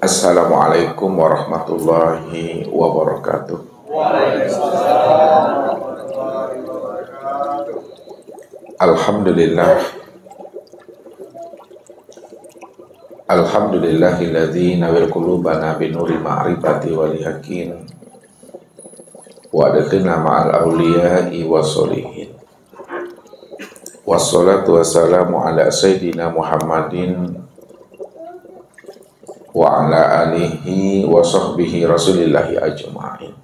Assalamualaikum warahmatullahi wabarakatuh. Waalaikumsalam warahmatullahi wabarakatuh. Alhamdulillah. Alhamdulillahilladzi nawwir qulubana binuri ma'rifati wal yakin wa adkhilna ma'al awliya'i wassolihin. Wassalatu wassalamu ala sayyidina Muhammadin wa ala alihi wa sahbihi rasulillahi ajma'in.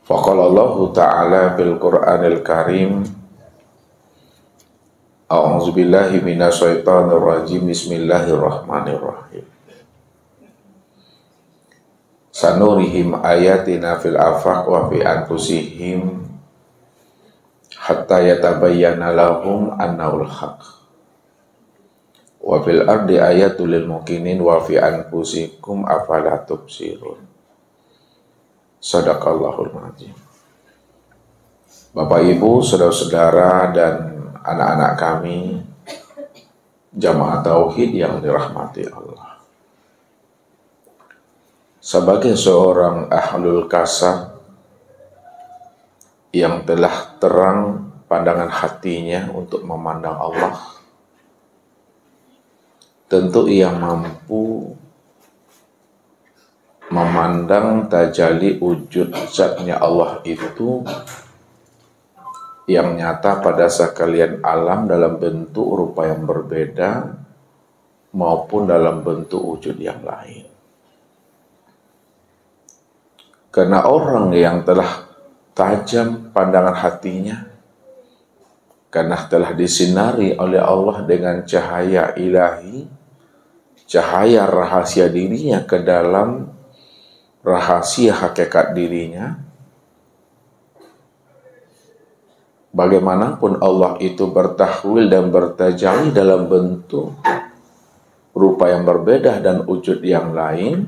Faqala Allah Ta'ala fil Qur'anil Karim, A'udzu billahi minasyaitonir rajim. Bismillahirrahmanirrahim. Sanurihim ayatina fil afaq wa fi anfusihim hatta yatabayyana lahum annahul haqq. Wa fil ardi ayatul lil muqinin wa fi anfusikum afala tubsirun. Shadaqallahul azim. Bapak Ibu, saudara-saudara dan anak-anak kami, jamaah tauhid yang dirahmati Allah. Sebagai seorang ahlul kasab yang telah terang pandangan hatinya untuk memandang Allah, tentu ia mampu memandang tajalli wujud zatnya Allah itu yang nyata pada sekalian alam dalam bentuk rupa yang berbeda maupun dalam bentuk wujud yang lain. Karena orang yang telah tajam pandangan hatinya, karena telah disinari oleh Allah dengan cahaya ilahi, cahaya rahasia dirinya ke dalam rahasia hakikat dirinya, bagaimanapun Allah itu bertahwil dan bertajalli dalam bentuk rupa yang berbeda dan wujud yang lain,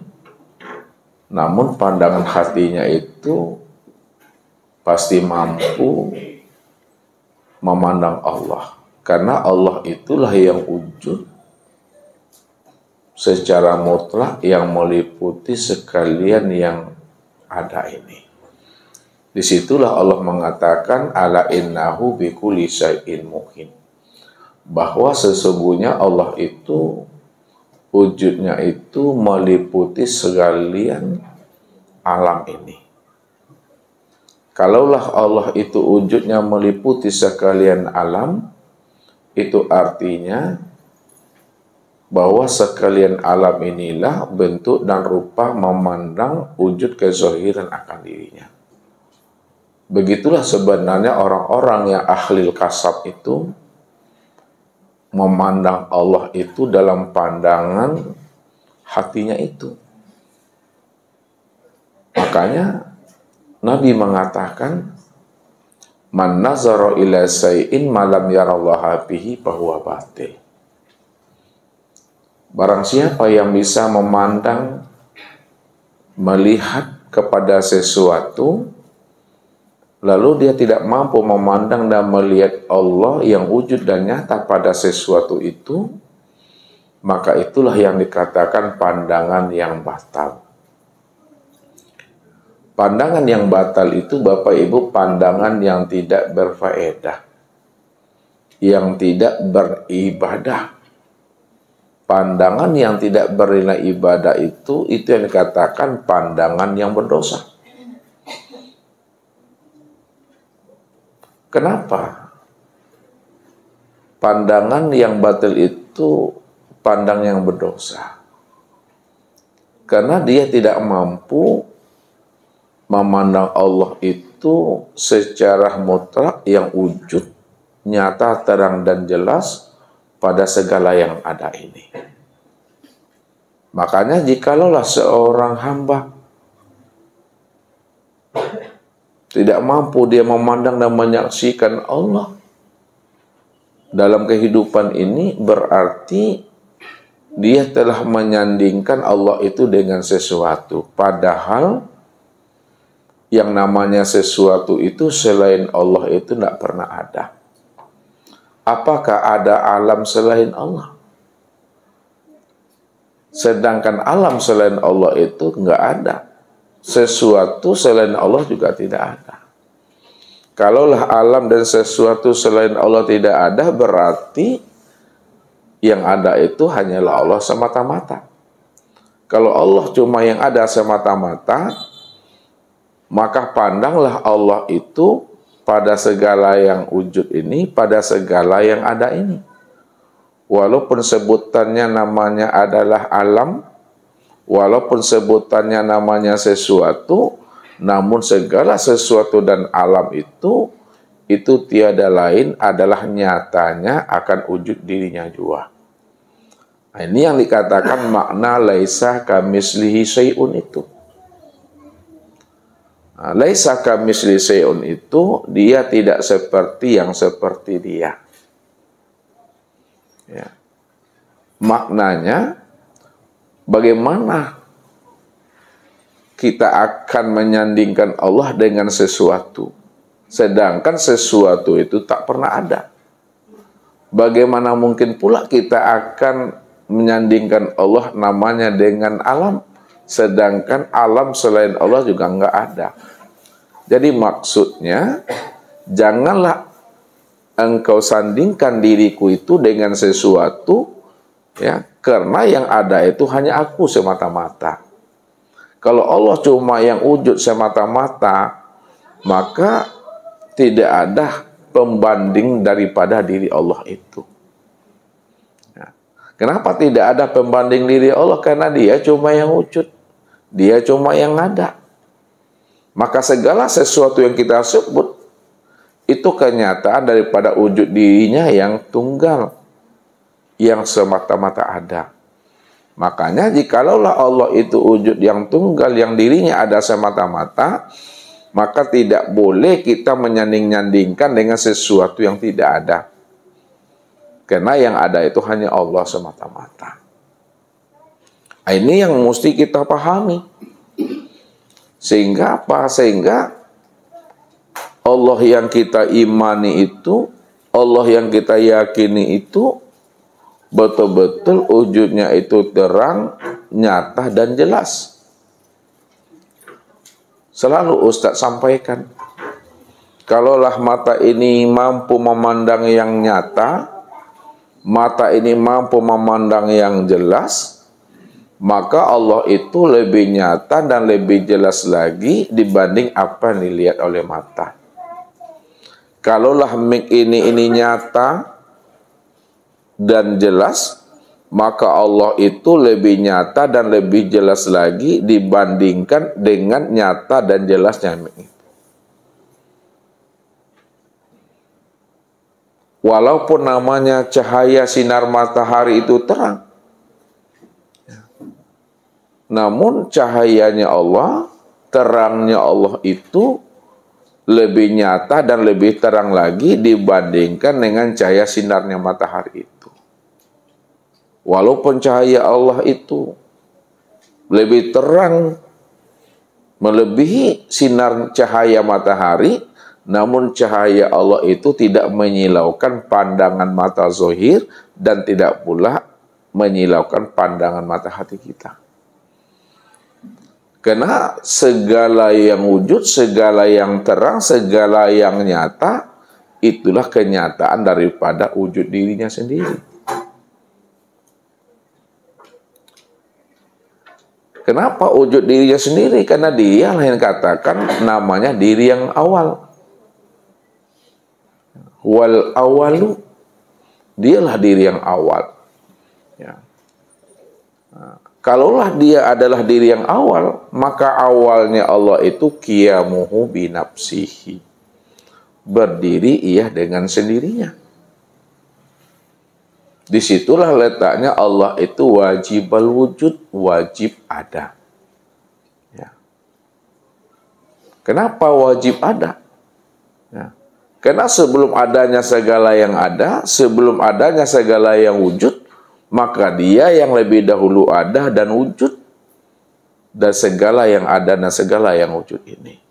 namun pandangan hatinya itu pasti mampu memandang Allah, karena Allah itulah yang wujud secara mutlak yang meliputi sekalian yang ada ini. Disitulah Allah mengatakan ala innahu bikulli syai'in muhin, bahwa sesungguhnya Allah itu wujudnya itu meliputi sekalian alam ini. Kalaulah Allah itu wujudnya meliputi sekalian alam, itu artinya bahwa sekalian alam inilah bentuk dan rupa memandang wujud kezahiran akan dirinya. Begitulah sebenarnya orang-orang yang ahlil kasab itu memandang Allah itu dalam pandangan hatinya itu. Makanya Nabi mengatakan, man nazara ila syai'in ma lam yarallaha bihi fahuwa batil. Barang siapa yang bisa memandang, melihat kepada sesuatu, lalu dia tidak mampu memandang dan melihat Allah yang wujud dan nyata pada sesuatu itu, maka itulah yang dikatakan pandangan yang batal. Pandangan yang batal itu, Bapak Ibu, pandangan yang tidak berfaedah, yang tidak beribadah. Pandangan yang tidak bernilai ibadah itu yang dikatakan pandangan yang berdosa. Kenapa? Pandangan yang batil itu pandang yang berdosa. Karena dia tidak mampu memandang Allah itu secara mutlak yang wujud, nyata, terang, dan jelas pada segala yang ada ini. Makanya jikalaulah seorang hamba tidak mampu dia memandang dan menyaksikan Allah dalam kehidupan ini, berarti dia telah menyandingkan Allah itu dengan sesuatu. Padahal yang namanya sesuatu itu selain Allah itu tidak pernah ada. Apakah ada alam selain Allah? Sedangkan alam selain Allah itu nggak ada. Sesuatu selain Allah juga tidak ada. Kalaulah alam dan sesuatu selain Allah tidak ada, berarti yang ada itu hanyalah Allah semata-mata. Kalau Allah cuma yang ada semata-mata, maka pandanglah Allah itu pada segala yang wujud ini, pada segala yang ada ini. Walaupun sebutannya namanya adalah alam, walaupun sebutannya namanya sesuatu, namun segala sesuatu dan alam itu tiada lain adalah nyatanya akan wujud dirinya juga. Nah, ini yang dikatakan makna laisa kamislihi syai'un itu. Nah, laisa kamislihi syai'un itu dia tidak seperti yang seperti dia. Ya. Maknanya bagaimana kita akan menyandingkan Allah dengan sesuatu, sedangkan sesuatu itu tak pernah ada. Bagaimana mungkin pula kita akan menyandingkan Allah namanya dengan alam, sedangkan alam selain Allah juga enggak ada. Jadi maksudnya, janganlah engkau sandingkan diriku itu dengan sesuatu, ya, karena yang ada itu hanya aku semata-mata. Kalau Allah cuma yang wujud semata-mata, maka tidak ada pembanding daripada diri Allah itu. Ya. Kenapa tidak ada pembanding diri Allah? Karena dia cuma yang wujud, dia cuma yang ada. Maka segala sesuatu yang kita sebut itu kenyataan daripada wujud dirinya yang tunggal, yang semata-mata ada. Makanya jikalaulah Allah itu wujud yang tunggal, yang dirinya ada semata-mata, maka tidak boleh kita menyanding-nyandingkan dengan sesuatu yang tidak ada. Karena yang ada itu hanya Allah semata-mata. Ini yang mesti kita pahami. Sehingga apa? Sehingga Allah yang kita imani itu, Allah yang kita yakini itu betul-betul wujudnya itu terang, nyata dan jelas. Selalu Ustaz sampaikan, kalaulah mata ini mampu memandang yang nyata, mata ini mampu memandang yang jelas, maka Allah itu lebih nyata dan lebih jelas lagi dibanding apa yang dilihat oleh mata. Kalaulah mic ini nyata dan jelas, maka Allah itu lebih nyata dan lebih jelas lagi dibandingkan dengan nyata dan jelasnya mic itu. Walaupun namanya cahaya sinar matahari itu terang, namun cahayanya Allah, terangnya Allah itu lebih nyata dan lebih terang lagi dibandingkan dengan cahaya sinarnya matahari itu. Walaupun cahaya Allah itu lebih terang, melebihi sinar cahaya matahari, namun cahaya Allah itu tidak menyilaukan pandangan mata zahir dan tidak pula menyilaukan pandangan mata hati kita. Karena segala yang wujud, segala yang terang, segala yang nyata, itulah kenyataan daripada wujud dirinya sendiri. Kenapa wujud dirinya sendiri? Karena dia yang katakan namanya diri yang awal. Wal awalu, dialah diri yang awal. Ya. Kalaulah dia adalah diri yang awal, maka awalnya Allah itu qiyamuhu binafsihi. Berdiri ia dengan sendirinya. Disitulah letaknya Allah itu wajibal wujud, wajib ada. Ya. Kenapa wajib ada? Ya. Karena sebelum adanya segala yang ada, sebelum adanya segala yang wujud, maka dia yang lebih dahulu ada dan wujud, dan segala yang ada dan segala yang wujud ini.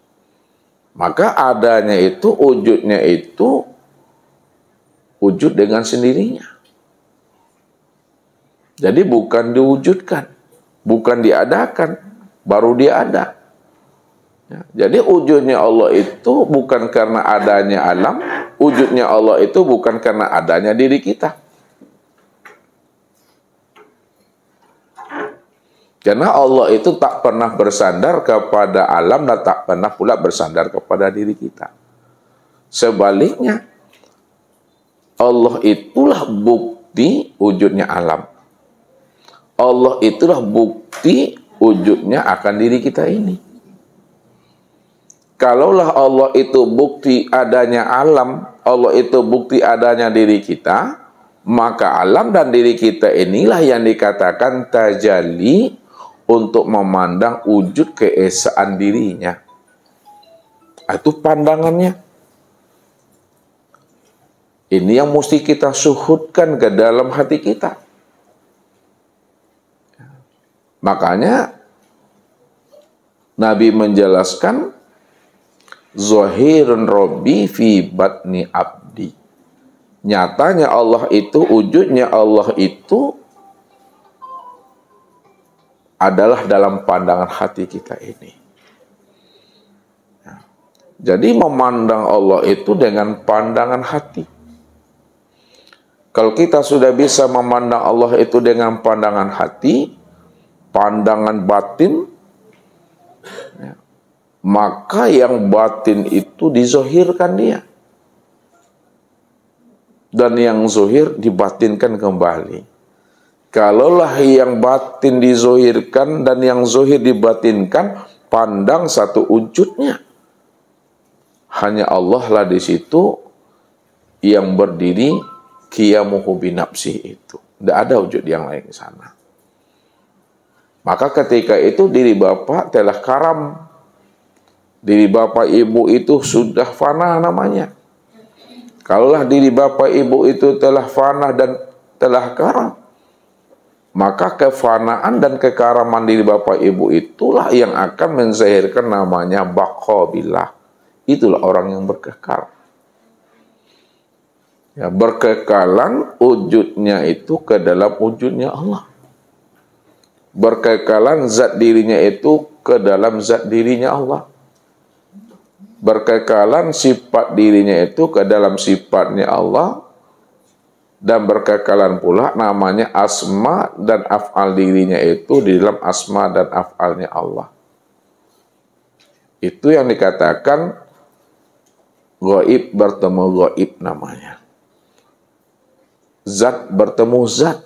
Maka adanya itu, wujudnya itu, wujud dengan sendirinya. Jadi bukan diwujudkan, bukan diadakan, baru dia ada. Ya, jadi wujudnya Allah itu bukan karena adanya alam, wujudnya Allah itu bukan karena adanya diri kita. Karena Allah itu tak pernah bersandar kepada alam dan tak pernah pula bersandar kepada diri kita. Sebaliknya, Allah itulah bukti wujudnya alam. Allah itulah bukti wujudnya akan diri kita ini. Kalaulah Allah itu bukti adanya alam, Allah itu bukti adanya diri kita, maka alam dan diri kita inilah yang dikatakan tajalli untuk memandang wujud keesaan dirinya. Itu pandangannya. Ini yang mesti kita suhudkan ke dalam hati kita. Makanya Nabi menjelaskan Zahirun Rabbi fi batni abdi. Nyatanya Allah itu, wujudnya Allah itu adalah dalam pandangan hati kita ini. Jadi memandang Allah itu dengan pandangan hati. Kalau kita sudah bisa memandang Allah itu dengan pandangan hati, pandangan batin, ya, maka yang batin itu dizohirkan dia. Dan yang zohir dibatinkan kembali. Kalaulah yang batin dizohirkan dan yang zohir dibatinkan, pandang satu wujudnya. Hanya Allah lah di situ yang berdiri qiyamuhu binafsi itu. Tidak ada wujud yang lain di sana. Maka ketika itu diri bapak telah karam. Diri bapak ibu itu sudah fana namanya. Kalaulah diri bapak ibu itu telah fana dan telah karam, maka kefanaan dan kekaraman diri bapak ibu itulah yang akan menzahirkan namanya baqa billah. Itulah orang yang berkekal. Ya, berkekalan wujudnya itu ke dalam wujudnya Allah. Berkekalan zat dirinya itu ke dalam zat dirinya Allah. Berkekalan sifat dirinya itu ke dalam sifatnya Allah. Dan berkekalan pula namanya asma dan af'al dirinya itu di dalam asma dan af'alnya Allah. Itu yang dikatakan gaib bertemu gaib namanya. Zat bertemu zat.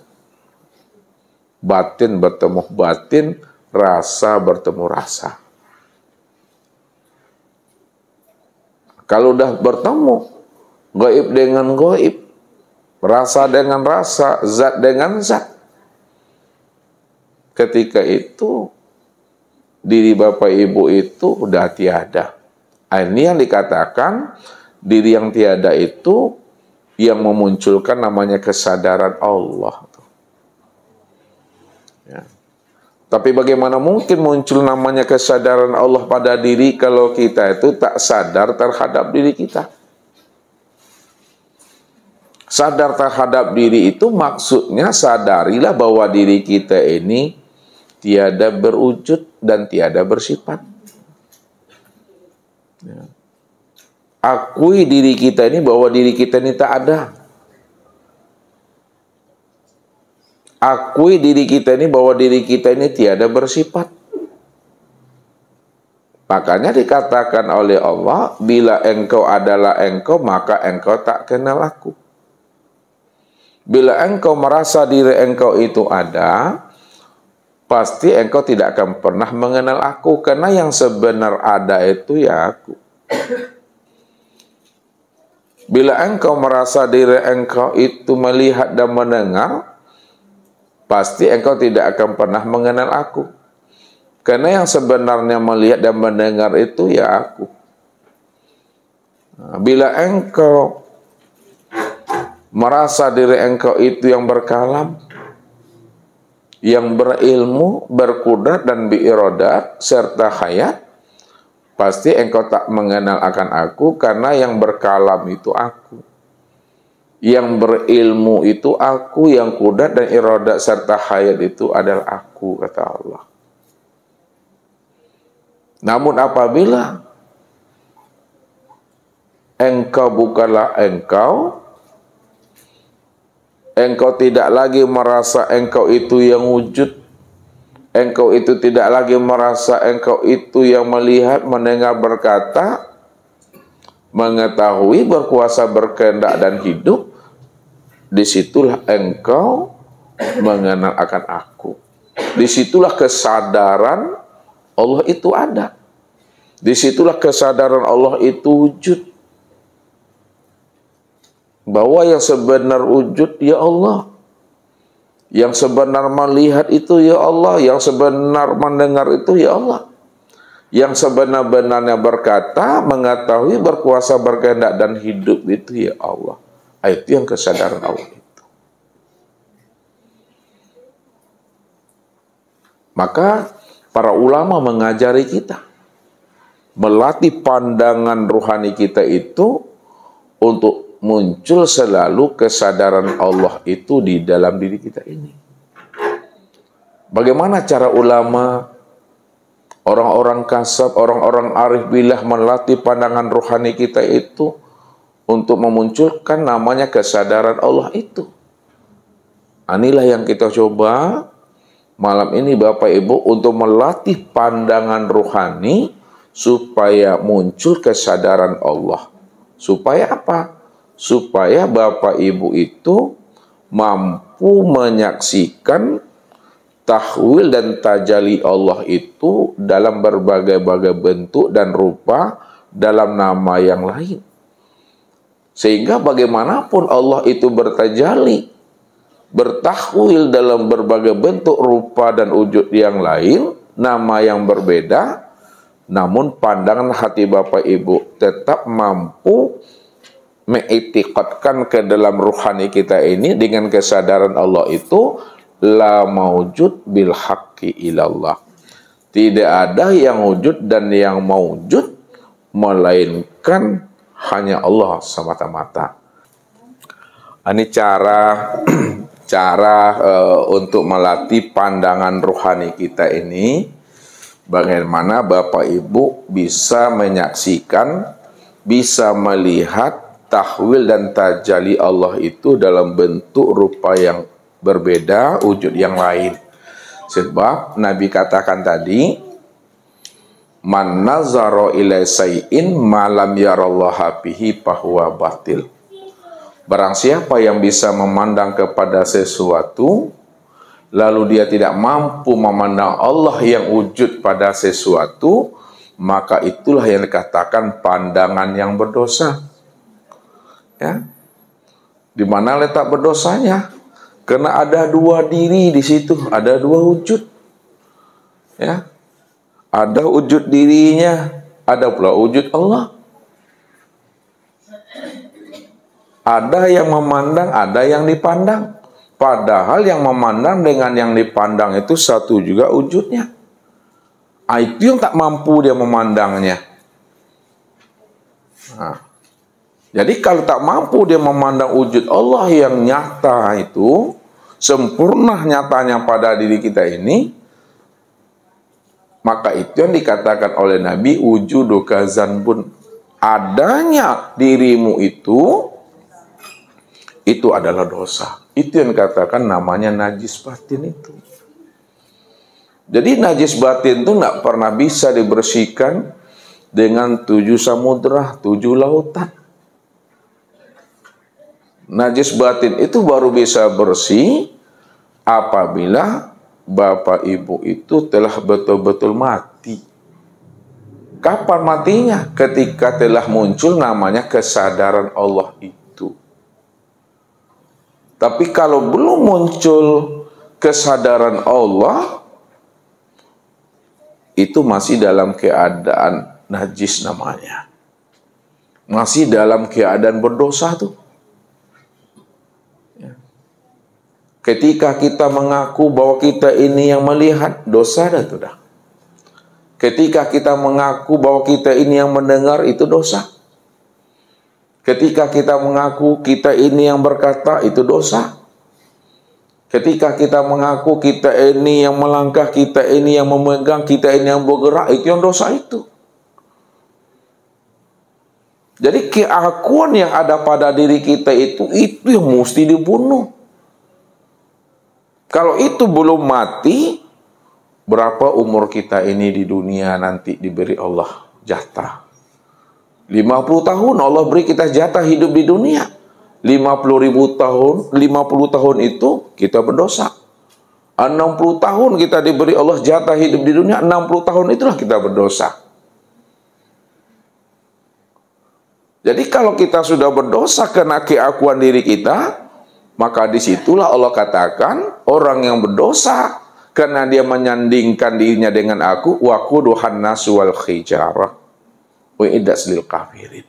Batin bertemu batin, rasa bertemu rasa. Kalau udah bertemu, gaib dengan gaib, rasa dengan rasa, zat dengan zat. Ketika itu, diri bapak ibu itu udah tiada. Ini yang dikatakan, diri yang tiada itu yang memunculkan namanya kesadaran Allah. Ya. Tapi bagaimana mungkin muncul namanya kesadaran Allah pada diri kalau kita itu tak sadar terhadap diri kita? Sadar terhadap diri itu maksudnya sadarilah bahwa diri kita ini tiada berwujud dan tiada bersifat. Ya. Akui diri kita ini bahwa diri kita ini tak ada. Akui diri kita ini bahwa diri kita ini tiada bersifat. Makanya dikatakan oleh Allah, bila engkau adalah engkau, maka engkau tak kenal aku. Bila engkau merasa diri engkau itu ada, pasti engkau tidak akan pernah mengenal aku, karena yang sebenar ada itu ya aku. Bila engkau merasa diri engkau itu melihat dan mendengar, pasti engkau tidak akan pernah mengenal aku. Karena yang sebenarnya melihat dan mendengar itu ya aku. Bila engkau merasa diri engkau itu yang berkalam, yang berilmu, berkudrat dan biirodat, serta hayat, pasti engkau tak mengenal akan aku, karena yang berkalam itu aku. Yang berilmu itu aku, yang kudrat dan iradat serta hayat itu adalah aku, kata Allah. Namun apabila engkau bukanlah engkau tidak lagi merasa engkau itu yang wujud, engkau itu tidak lagi merasa engkau itu yang melihat, mendengar, berkata, mengetahui, berkuasa, berkehendak dan hidup, disitulah engkau mengenal akan aku. Disitulah kesadaran Allah itu ada. Disitulah kesadaran Allah itu wujud. Bahwa yang sebenar wujud ya Allah. Yang sebenar melihat itu ya Allah. Yang sebenar mendengar itu ya Allah. Yang sebenar-benarnya berkata, mengetahui, berkuasa, berkehendak dan hidup itu ya Allah. Itu yang kesadaran Allah itu. Maka para ulama mengajari kita, melatih pandangan rohani kita itu untuk muncul selalu kesadaran Allah itu di dalam diri kita ini. Bagaimana cara ulama, orang-orang kasab, orang-orang arif billah melatih pandangan rohani kita itu untuk memunculkan namanya kesadaran Allah itu? Inilah yang kita coba malam ini Bapak Ibu untuk melatih pandangan rohani supaya muncul kesadaran Allah. Supaya apa? Supaya Bapak Ibu itu mampu menyaksikan tahwil dan tajalli Allah itu dalam berbagai-bagai bentuk dan rupa dalam nama yang lain. Sehingga bagaimanapun Allah itu bertajalli, bertahwil dalam berbagai bentuk, rupa dan wujud yang lain, nama yang berbeda, namun pandangan hati Bapak Ibu tetap mampu mengiktikadkan ke dalam ruhani kita ini dengan kesadaran Allah itu la maujud bil haqqi ilallah. Tidak ada yang wujud dan yang maujud melainkan hanya Allah semata-mata. Ini cara untuk melatih pandangan rohani kita ini, bagaimana Bapak Ibu bisa menyaksikan, bisa melihat tahwil dan tajalli Allah itu dalam bentuk rupa yang berbeda, wujud yang lain. Sebab Nabi katakan tadi, man nazara ila say'in ma lam yarallaha bihi fahuwa batil. Barang siapa yang bisa memandang kepada sesuatu lalu dia tidak mampu memandang Allah yang wujud pada sesuatu, maka itulah yang dikatakan pandangan yang berdosa. Ya. Di mana letak berdosanya? Karena ada dua diri di situ, ada dua wujud. Ya. Ada wujud dirinya, ada pula wujud Allah. Ada yang memandang, ada yang dipandang. Padahal yang memandang dengan yang dipandang itu satu juga wujudnya. Itu yang tak mampu dia memandangnya. Nah, jadi kalau tak mampu dia memandang wujud Allah yang nyata itu, sempurna nyatanya pada diri kita ini, maka itu yang dikatakan oleh Nabi, wujuduka zanbun. Adanya dirimu itu adalah dosa. Itu yang dikatakan namanya najis batin itu. Jadi najis batin itu nggak pernah bisa dibersihkan dengan 7 samudra, 7 lautan. Najis batin itu baru bisa bersih apabila Bapak Ibu itu telah betul-betul mati. Kapan matinya? Ketika telah muncul namanya kesadaran Allah itu. Tapi kalau belum muncul kesadaran Allah, itu masih dalam keadaan najis namanya. Masih dalam keadaan berdosa tuh. Ketika kita mengaku bahwa kita ini yang melihat, dosa dah tuh dah. Ketika kita mengaku bahwa kita ini yang mendengar, itu dosa. Ketika kita mengaku kita ini yang berkata, itu dosa. Ketika kita mengaku kita ini yang melangkah, kita ini yang memegang, kita ini yang bergerak, itu yang dosa itu. Jadi keakuan yang ada pada diri kita itu yang mesti dibunuh. Kalau itu belum mati, berapa umur kita ini di dunia nanti diberi Allah jatah? 50 tahun Allah beri kita jatah hidup di dunia. 50.000 tahun, 50 tahun itu kita berdosa. 60 tahun kita diberi Allah jatah hidup di dunia, 60 tahun itulah kita berdosa. Jadi kalau kita sudah berdosa karena keakuan diri kita, maka disitulah Allah katakan orang yang berdosa karena dia menyandingkan dirinya dengan aku, wa quduhan nasu wal hijarah wa iddas lil kafirin.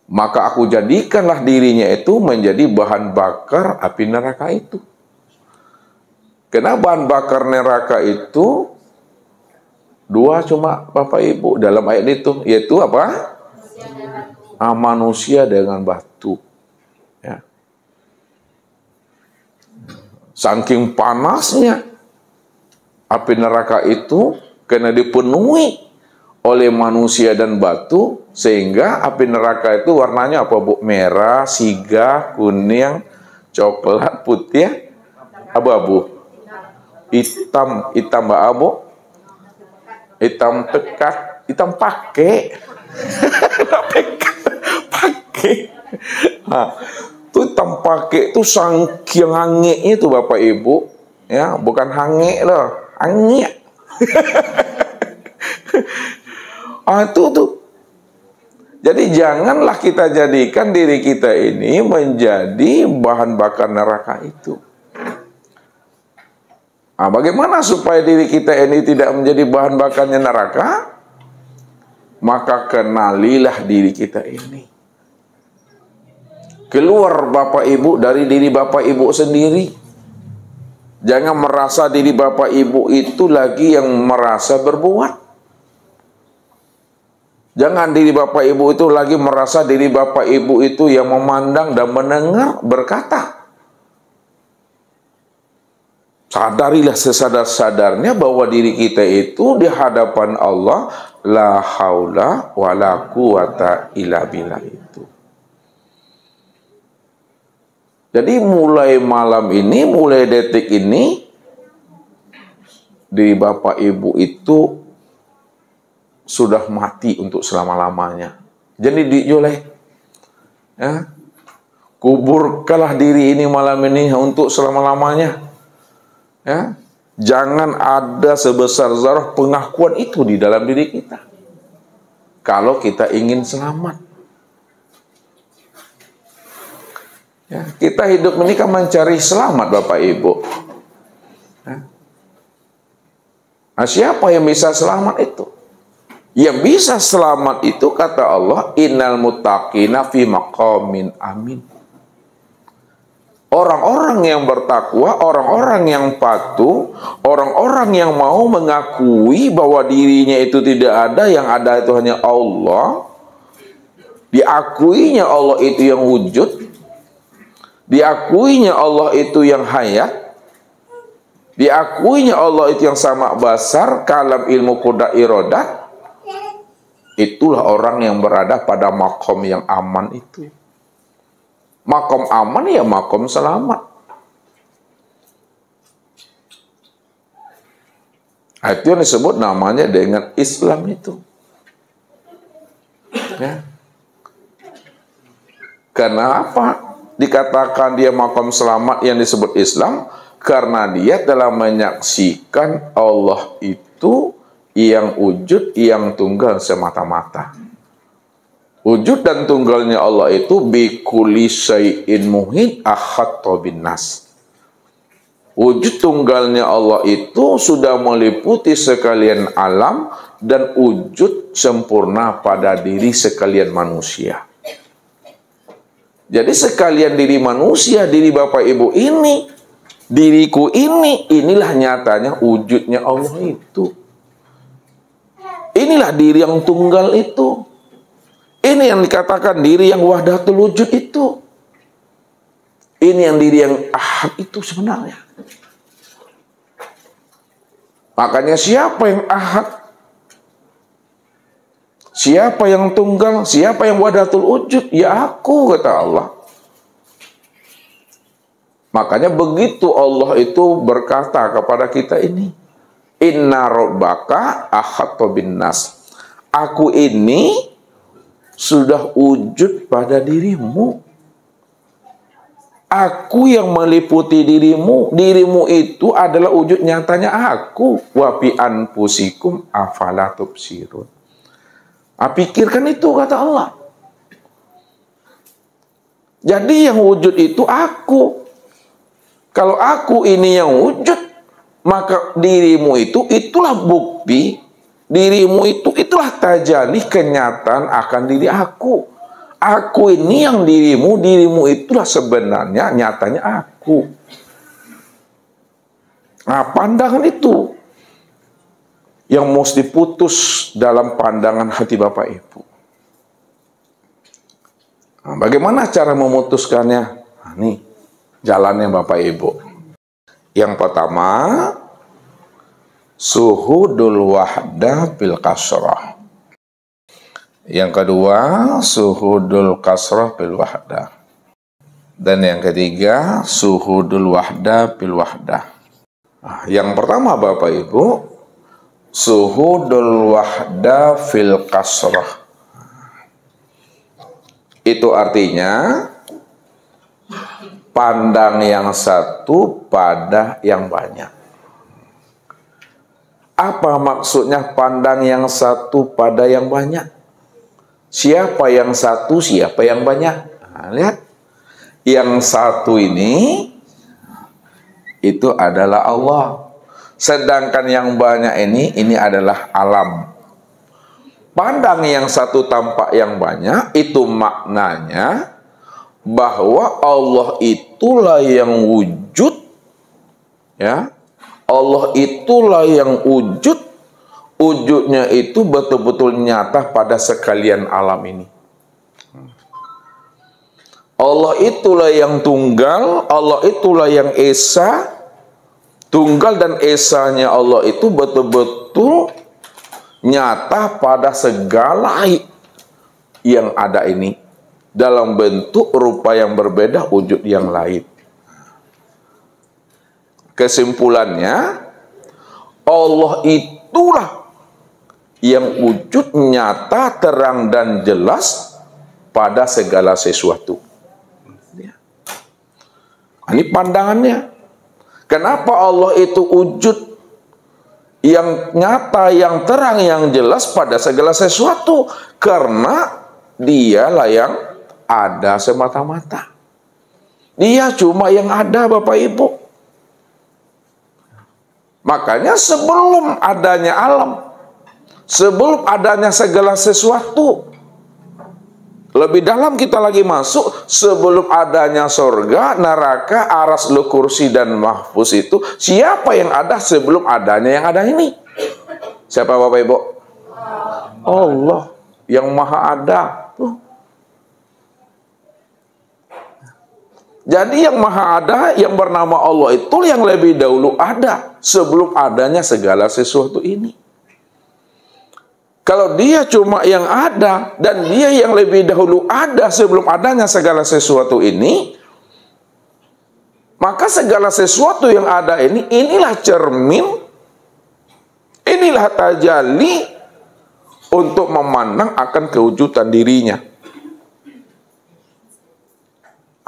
Maka aku jadikanlah dirinya itu menjadi bahan bakar api neraka itu. Karena bahan bakar neraka itu dua cuma Bapak Ibu dalam ayat itu, yaitu apa? Manusia dengan batu. Ya. Saking panasnya api neraka itu karena dipenuhi oleh manusia dan batu, sehingga api neraka itu warnanya apa, Bu? Merah, siga, kuning, coklat, putih, abu-abu, hitam Mbak Abu, hitam pekat, hitam pakai, nah, itu hitam pakai itu saking hangitnya itu Bapak Ibu, ya, bukan hangit loh, hangit. Itu tuh. Jadi janganlah kita jadikan diri kita ini menjadi bahan bakar neraka itu. Bagaimana supaya diri kita ini tidak menjadi bahan bakarnya neraka? Maka kenalilah diri kita ini. Keluar Bapak Ibu dari diri Bapak Ibu sendiri. Jangan merasa diri Bapak Ibu itu lagi yang merasa berbuat. Jangan diri Bapak Ibu itu lagi merasa diri Bapak Ibu itu yang memandang dan mendengar berkata. Sadarilah sesadar-sadarnya bahwa diri kita itu di hadapan Allah la haula wala quwata illa billah itu. Jadi mulai malam ini, mulai detik ini, diri Bapak Ibu itu sudah mati untuk selama-lamanya. Jadi dijoleh, ya, kuburkanlah diri ini malam ini untuk selama-lamanya. Ya, jangan ada sebesar zarah pengakuan itu di dalam diri kita. Kalau kita ingin selamat. Ya, kita hidup ini kan mencari selamat Bapak Ibu. Ya. Nah, siapa yang bisa selamat itu? Yang bisa selamat itu kata Allah, innal muttaqina fi maqamin amin. Orang-orang yang bertakwa, orang-orang yang patuh, orang-orang yang mau mengakui bahwa dirinya itu tidak ada, yang ada itu hanya Allah. Diakuinya Allah itu yang wujud, diakuinya Allah itu yang hayat, diakuinya Allah itu yang sama basar, kalam ilmu kuda irodat. Itulah orang yang berada pada makom yang aman itu. Makom aman ya makom selamat. Itu yang disebut namanya dengan Islam itu. Ya. Karena apa? Dikatakan dia makom selamat yang disebut Islam, karena dia telah menyaksikan Allah itu yang wujud, yang tunggal semata-mata. Wujud dan tunggalnya Allah itu bikulli syai'in muhit ahatta bin nas. Wujud tunggalnya Allah itu sudah meliputi sekalian alam dan wujud sempurna pada diri sekalian manusia. Jadi sekalian diri manusia, diri Bapak Ibu ini, diriku ini, inilah nyatanya wujudnya Allah itu. Inilah diri yang tunggal itu. Ini yang dikatakan diri yang wahdatul wujud itu. Ini yang diri yang ahad itu sebenarnya. Makanya siapa yang ahad? Siapa yang tunggal? Siapa yang wahdatul wujud? Ya aku, kata Allah. Makanya begitu Allah itu berkata kepada kita ini, Inna rabbaka ahatta binnas. Aku ini sudah wujud pada dirimu. Aku yang meliputi dirimu. Dirimu itu adalah wujud nyatanya aku. Wa bi anfusikum afala tubsirun. Pikirkan itu, kata Allah. Jadi yang wujud itu aku. Kalau aku ini yang wujud, maka dirimu itu itulah bukti. Dirimu itu itulah tajalli kenyataan akan diri aku. Aku ini yang dirimu, dirimu itulah sebenarnya nyatanya aku. Nah, pandangan itu yang mesti diputus dalam pandangan hati Bapak Ibu. Nah, bagaimana cara memutuskannya? Nah, nih jalannya Bapak Ibu. Yang pertama, suhudul wahdah bil kasrah. Yang kedua, suhudul kasrah bil wahdah. Dan yang ketiga, suhudul wahdah bil wahdah. Nah, yang pertama Bapak Ibu, suhudul wahda fil kasrah. Itu artinya pandang yang satu pada yang banyak. Apa maksudnya pandang yang satu pada yang banyak? Siapa yang satu, siapa yang banyak? Nah, lihat. Yang satu ini itu adalah Allah. Sedangkan yang banyak ini adalah alam. Pandang yang satu tampak yang banyak, itu maknanya bahwa Allah itulah yang wujud, ya. Allah itulah yang wujud. Wujudnya itu betul-betul nyata pada sekalian alam ini. Allah itulah yang tunggal, Allah itulah yang esa. Tunggal dan esanya Allah itu betul-betul nyata pada segala yang ada ini. Dalam bentuk rupa yang berbeda, wujud yang lain. Kesimpulannya, Allah itulah yang wujud nyata, terang dan jelas pada segala sesuatu. Ini pandangannya. Kenapa Allah itu wujud yang nyata, yang terang, yang jelas pada segala sesuatu? Karena dialah yang ada semata-mata. Dia cuma yang ada, Bapak Ibu. Makanya sebelum adanya alam, sebelum adanya segala sesuatu, lebih dalam kita lagi masuk, sebelum adanya sorga, neraka, aras, kursi, dan mahfuz itu, siapa yang ada sebelum adanya yang ada ini? Siapa Bapak Ibu? Allah yang maha ada. Jadi yang maha ada, yang bernama Allah itu yang lebih dahulu ada, sebelum adanya segala sesuatu ini. Kalau dia cuma yang ada, dan dia yang lebih dahulu ada sebelum adanya segala sesuatu ini, maka segala sesuatu yang ada ini, inilah cermin, inilah tajalli untuk memandang akan kewujudan dirinya.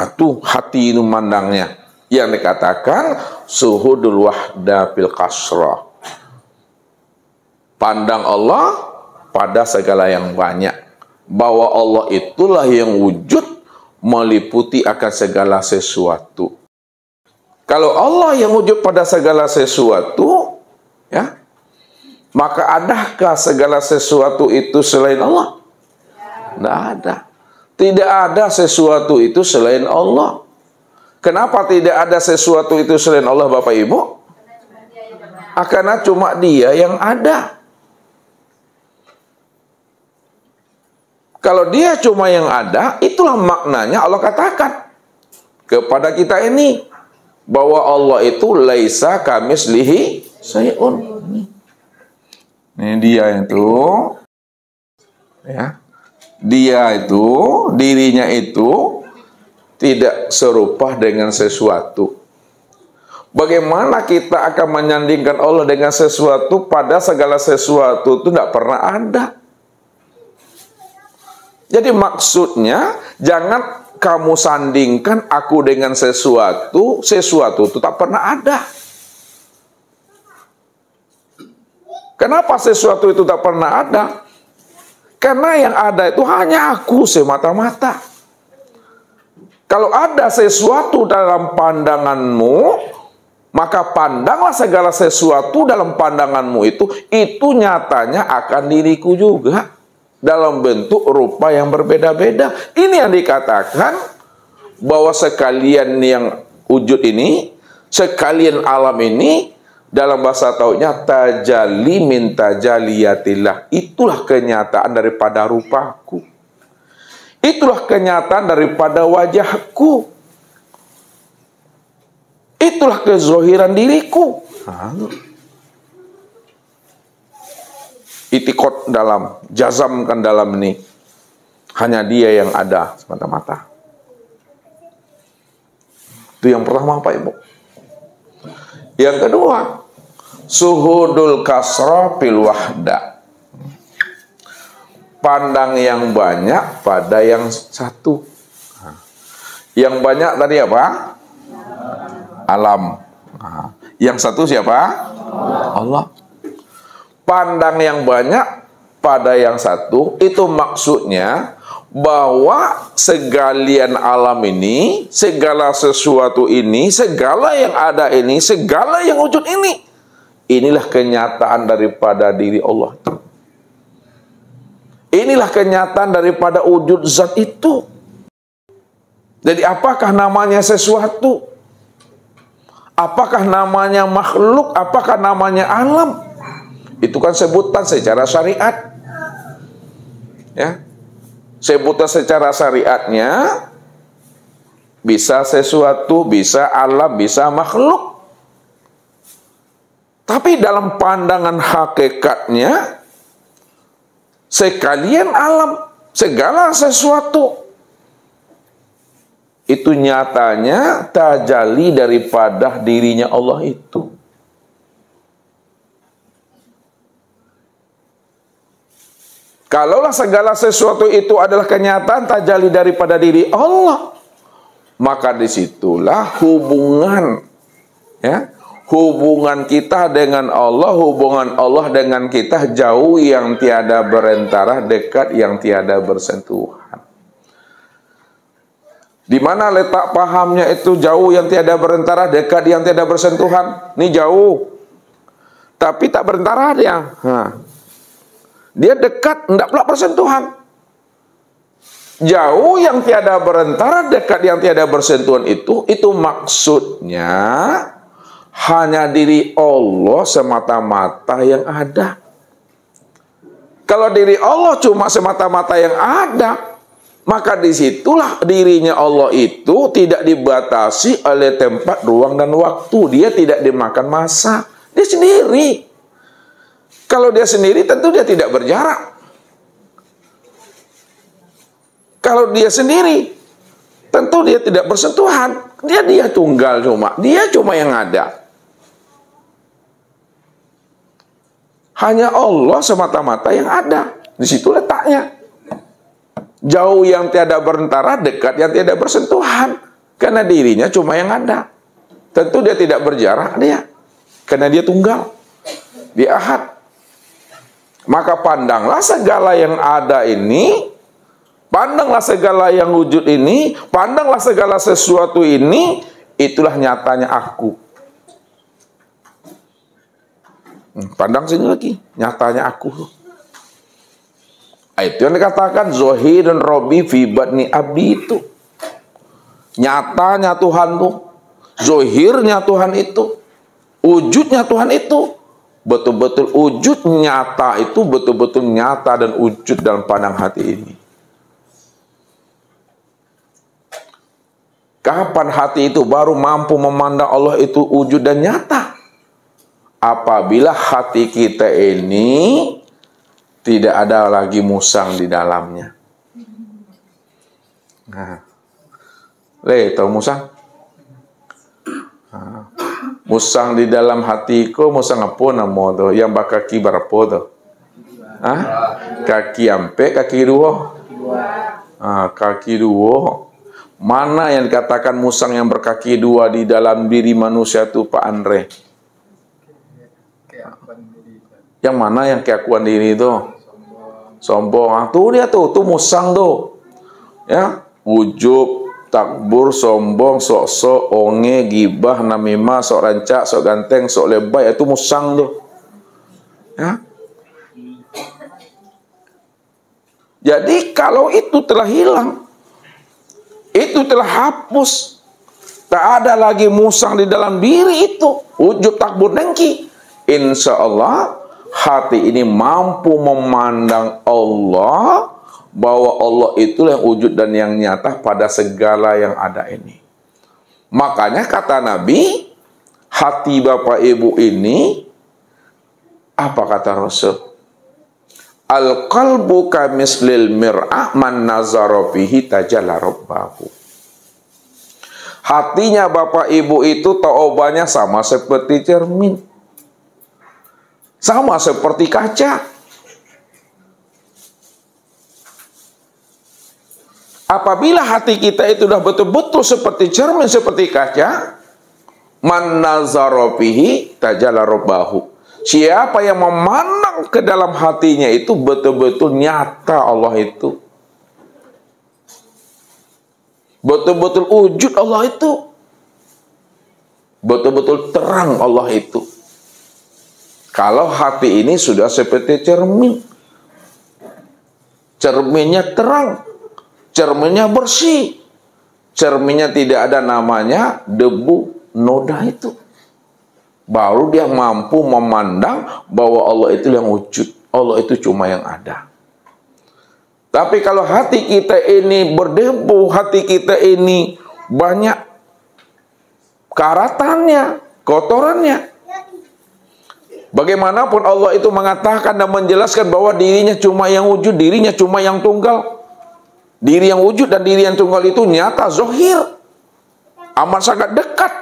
Itu hati itu memandangnya. Yang dikatakan suhudul wahda bil kasrah. Pandang Allah pada segala yang banyak, bahwa Allah itulah yang wujud meliputi akan segala sesuatu. Kalau Allah yang wujud pada segala sesuatu, ya, maka adakah segala sesuatu itu selain Allah? Tidak ada. Tidak ada sesuatu itu selain Allah. Kenapa tidak ada sesuatu itu selain Allah, Bapak Ibu? Karena cuma Dia yang ada. Kalau dia cuma yang ada, itulah maknanya Allah katakan kepada kita ini bahwa Allah itu laisa kamislihi syai'un. Ini dia itu, ya, dia itu, dirinya itu tidak serupa dengan sesuatu. Bagaimana kita akan menyandingkan Allah dengan sesuatu pada segala sesuatu itu tidak pernah ada. Jadi maksudnya jangan kamu sandingkan aku dengan sesuatu, sesuatu itu tak pernah ada. Kenapa sesuatu itu tak pernah ada? Karena yang ada itu hanya aku semata-mata. Kalau ada sesuatu dalam pandanganmu, maka pandanglah segala sesuatu dalam pandanganmu itu nyatanya akan diriku juga. Dalam bentuk rupa yang berbeda-beda. Ini yang dikatakan bahwa sekalian yang wujud ini, sekalian alam ini, dalam bahasa tauhidnya tajalli min tajaliyatillah. Itulah kenyataan daripada rupaku. Itulah kenyataan daripada wajahku. Itulah kezohiran diriku. Itikot dalam, jazamkan dalam ini. Hanya dia yang ada semata-mata. Itu yang pertama Pak Ibu. Yang kedua, suhudul kasra fil wahda. Pandang yang banyak pada yang satu. Yang banyak tadi apa? Alam. Yang satu siapa? Allah. Pandang yang banyak pada yang satu, itu maksudnya bahwa segalian alam ini, segala sesuatu ini, segala yang ada ini, segala yang wujud ini, inilah kenyataan daripada diri Allah. Inilah kenyataan daripada wujud zat itu. Jadi apakah namanya sesuatu? Apakah namanya makhluk? Apakah namanya alam? Itu kan sebutan secara syariat. Ya. Sebutan secara syariatnya bisa sesuatu, bisa alam, bisa makhluk. Tapi dalam pandangan hakikatnya sekalian alam, segala sesuatu itu nyatanya tajalli daripada dirinya Allah itu. Kalaulah segala sesuatu itu adalah kenyataan tajalli daripada diri Allah, maka disitulah hubungan, ya, hubungan kita dengan Allah, hubungan Allah dengan kita jauh yang tiada berantara, dekat yang tiada bersentuhan. Di mana letak pahamnya itu jauh yang tiada berantara, dekat yang tiada bersentuhan? Ini jauh, tapi tak berantara dia. Dia dekat, tidak pula bersentuhan. Jauh yang tiada berantara, dekat yang tiada bersentuhan itu maksudnya hanya diri Allah semata-mata yang ada. Kalau diri Allah cuma semata-mata yang ada, maka disitulah dirinya Allah itu tidak dibatasi oleh tempat, ruang, dan waktu. Dia tidak dimakan masa. Dia sendiri. Kalau dia sendiri tentu dia tidak berjarak. Kalau dia sendiri tentu dia tidak bersentuhan. Dia tunggal cuma. Dia cuma yang ada. Hanya Allah semata-mata yang ada. Di situ letaknya. Jauh yang tiada berantara, dekat yang tiada bersentuhan. Karena dirinya cuma yang ada. Tentu dia tidak berjarak dia. Karena dia tunggal. Dia ahad. Maka pandanglah segala yang ada ini, pandanglah segala yang wujud ini, pandanglah segala sesuatu ini, itulah nyatanya aku. Pandang sini lagi, nyatanya aku. Itu yang dikatakan Zohir dan Robi fi batni abdi itu. Nyatanya Tuhan tuh, zohirnya Tuhan itu, wujudnya Tuhan itu. Betul-betul wujud nyata itu betul-betul nyata dan wujud dalam pandang hati ini. Kapan hati itu baru mampu memandang Allah itu wujud dan nyata? Apabila hati kita ini tidak ada lagi musang di dalamnya. Nah, tahu musang? Nah, musang di dalam hatiku, musang apa nama tu? Yang bakaki berapa tu? Ah, kaki ampe, kaki dua. Kaki dua. Mana yang dikatakan musang yang berkaki dua di dalam diri manusia itu, Pak Andre? Yang mana yang keakuan diri itu? Sombong. Tuh dia tuh musang tuh. Ya, ujub, takbur, sombong, sok-sok, onge, gibah, namimah, sok rancak, sok ganteng, sok lebay, itu musang tuh. Ya. Jadi kalau itu telah hilang, itu telah hapus, tak ada lagi musang di dalam diri itu, ujub, takbur, dengki, insya Allah hati ini mampu memandang Allah, bahwa Allah itulah yang wujud dan yang nyata pada segala yang ada ini. Makanya kata Nabi, hati Bapak Ibu ini, apa kata Rasul? Al-qalbu kamislil mir'ah man nazara fihi tajalla rabbahu. Hatinya Bapak Ibu itu taubahnya sama seperti cermin. Sama seperti kaca. Apabila hati kita itu sudah betul-betul seperti cermin, seperti kaca, man nazara fihi tajalla rabbahu. Siapa yang memandang ke dalam hatinya itu betul-betul nyata Allah itu. Betul-betul wujud Allah itu. Betul-betul terang Allah itu. Kalau hati ini sudah seperti cermin. Cerminnya terang. Cerminnya bersih. Cerminnya tidak ada namanya debu, noda itu. Baru dia mampu memandang bahwa Allah itu yang wujud. Allah itu cuma yang ada. Tapi kalau hati kita ini berdebu, hati kita ini banyak karatannya, kotorannya. Bagaimanapun Allah itu mengatakan dan menjelaskan bahwa dirinya cuma yang wujud, dirinya cuma yang tunggal. Diri yang wujud dan diri yang tunggal itu nyata, zahir. Amat sangat dekat.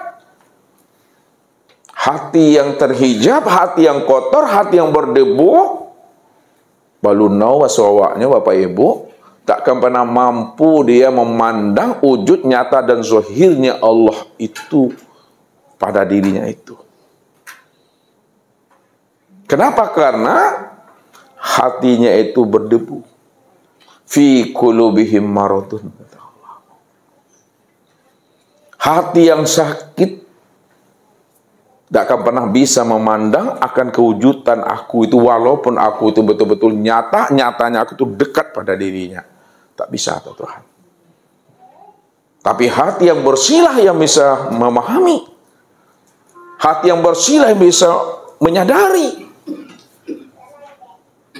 Hati yang terhijab, hati yang kotor, hati yang berdebu, balunau waswawaknya Bapak Ibu, takkan pernah mampu dia memandang wujud nyata dan zahirnya Allah itu pada dirinya itu. Kenapa? Karena hatinya itu berdebu. Fi qulubihim maradun. Hati yang sakit tidak akan pernah bisa memandang akan kewujudan aku itu, walaupun aku itu betul-betul nyatanya aku itu dekat pada dirinya. Tak bisa, Tuhan. Tapi hati yang bersihlah yang bisa memahami. Hati yang bersihlah yang bisa menyadari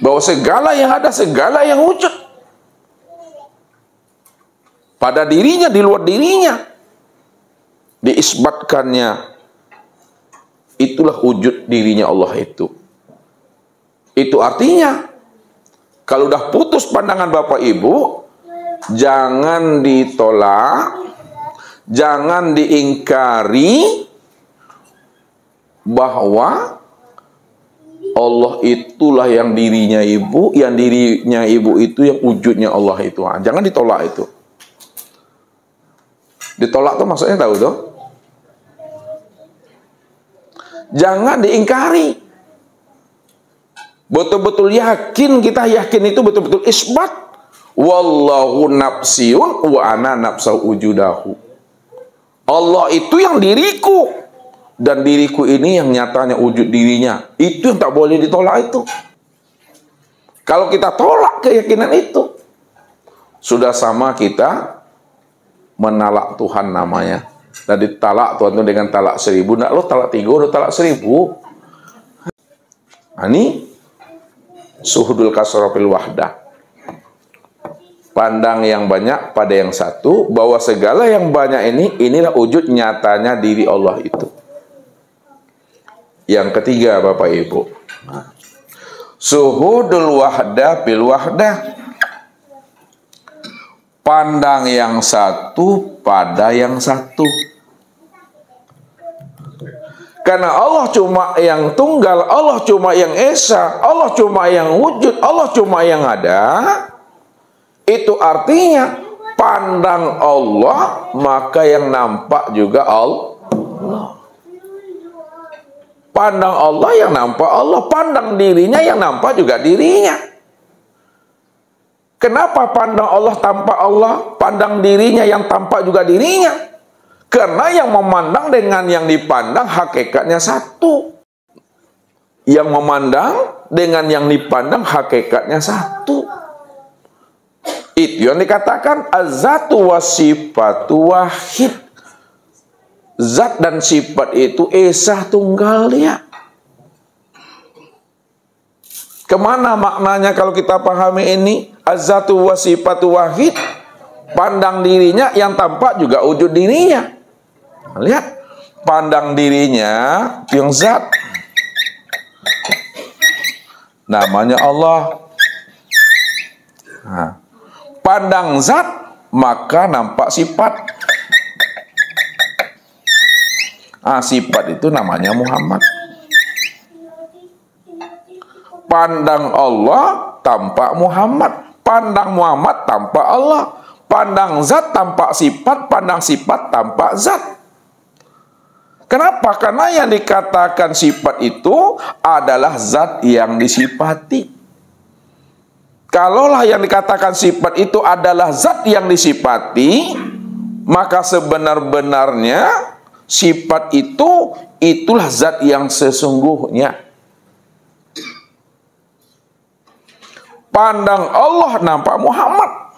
bahwa segala yang ada, segala yang wujud pada dirinya, di luar dirinya, diisbatkannya itulah wujud dirinya Allah itu. Itu artinya kalau udah putus pandangan Bapak Ibu, jangan ditolak, jangan diingkari bahwa Allah itulah yang dirinya Ibu, yang dirinya Ibu itu yang wujudnya Allah itu. Jangan ditolak itu. Ditolak tuh maksudnya tahu tuh? Jangan diingkari. Betul-betul yakin, kita yakin itu betul-betul isbat. Wallahu nafsiyun wa ana nafsau wujudahu. Allah itu yang diriku. Dan diriku ini yang nyatanya wujud dirinya. Itu yang tak boleh ditolak itu. Kalau kita tolak keyakinan itu, sudah sama kita menalak Tuhan namanya. Dan ditalak Tuhan itu dengan talak 1000. Nak lo talak 3, udah talak 1000. Nah, ini suhudul kasrofil wahdah. Pandang yang banyak pada yang satu, bahwa segala yang banyak inilah wujud nyatanya diri Allah itu. Yang ketiga, Bapak Ibu, syuhudul wahdah bil wahdah. Pandang yang satu pada yang satu. Karena Allah cuma yang tunggal, Allah cuma yang esa, Allah cuma yang wujud, Allah cuma yang ada. Itu artinya pandang Allah, maka yang nampak juga Allah. Pandang Allah yang nampak Allah, pandang dirinya yang nampak juga dirinya. Kenapa pandang Allah tampak Allah, pandang dirinya yang tampak juga dirinya? Karena yang memandang dengan yang dipandang hakikatnya satu. Yang memandang dengan yang dipandang hakikatnya satu. Itu yang dikatakan az-zatu was-sifatu wahid. Zat dan sifat itu esa tunggal dia. Kemana maknanya kalau kita pahami ini? Az-zatu was-sifatu wahid. Pandang dirinya yang tampak juga wujud dirinya. Lihat, pandang dirinya yang zat. Namanya Allah. Nah, pandang zat, maka nampak sifat. Sifat itu namanya Muhammad. Pandang Allah tampak Muhammad. Pandang Muhammad tampak Allah. Pandang zat tampak sifat. Pandang sifat tampak zat. Kenapa? Karena yang dikatakan sifat itu adalah zat yang disifati. Kalaulah yang dikatakan sifat itu adalah zat yang disifati, maka sebenar-benarnya sifat itu itulah zat yang sesungguhnya. Pandang Allah nampak Muhammad.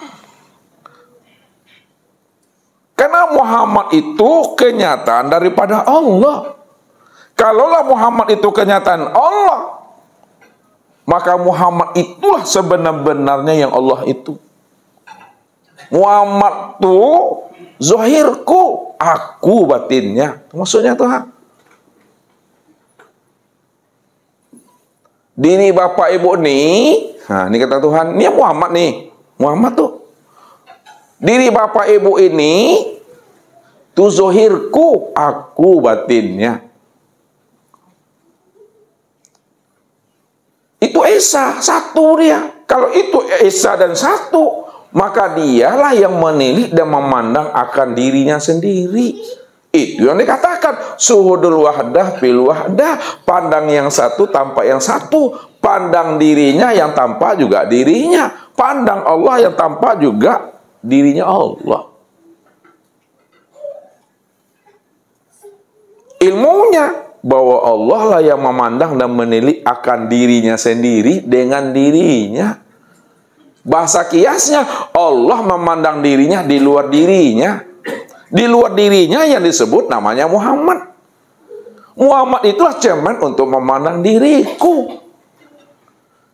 Karena Muhammad itu kenyataan daripada Allah. Kalaulah Muhammad itu kenyataan Allah, maka Muhammad itulah sebenar-benarnya yang Allah itu. Muhammad itu zahirku, aku batinnya. Maksudnya Tuhan. Diri bapak ibu nih, nah ini kata Tuhan, ini Muhammad nih. Muhammad tuh. Diri bapak ibu ini tu zahirku, aku batinnya. Itu esa, satu dia. Kalau itu esa dan satu, maka dialah yang menilik dan memandang akan dirinya sendiri. Itu yang dikatakan syuhudul wahdah bil wahdah. Pandang yang satu tampak yang satu. Pandang dirinya yang tampak juga dirinya. Pandang Allah yang tampak juga dirinya Allah. Ilmunya bahwa Allah lah yang memandang dan menilik akan dirinya sendiri dengan dirinya. Bahasa kiasnya, Allah memandang dirinya di luar dirinya. Di luar dirinya yang disebut namanya Muhammad. Muhammad itulah cermin untuk memandang diriku.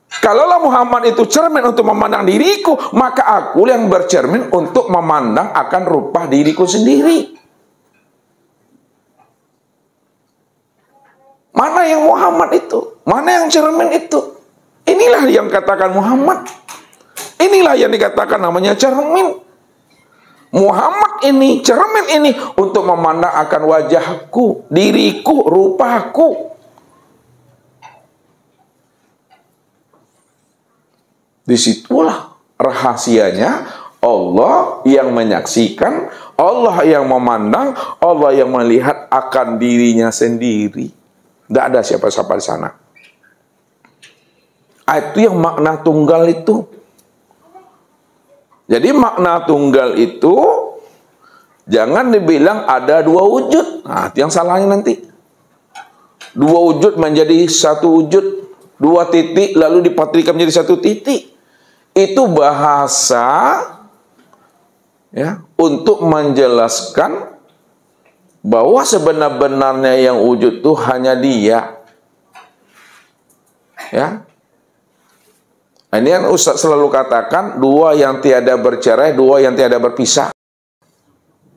Kalaulah Muhammad itu cermin untuk memandang diriku, maka aku yang bercermin untuk memandang akan rupa diriku sendiri. Mana yang Muhammad itu? Mana yang cermin itu? Inilah yang katakan Muhammad. Inilah yang dikatakan namanya cermin. Muhammad ini, cermin ini untuk memandang akan wajahku, diriku, rupaku. Disitulah rahasianya Allah yang menyaksikan, Allah yang memandang, Allah yang melihat akan dirinya sendiri. Tidak ada siapa-siapa di sana. Itu yang makna tunggal itu. Jadi makna tunggal itu jangan dibilang ada dua wujud. Nah, itu yang salahnya nanti. Dua wujud menjadi satu wujud, dua titik lalu dipatrikan menjadi satu titik. Itu bahasa ya untuk menjelaskan bahwa sebenar-benarnya yang wujud itu hanya Dia. Ya. Ini yang Ustaz selalu katakan, dua yang tiada bercerai, dua yang tiada berpisah.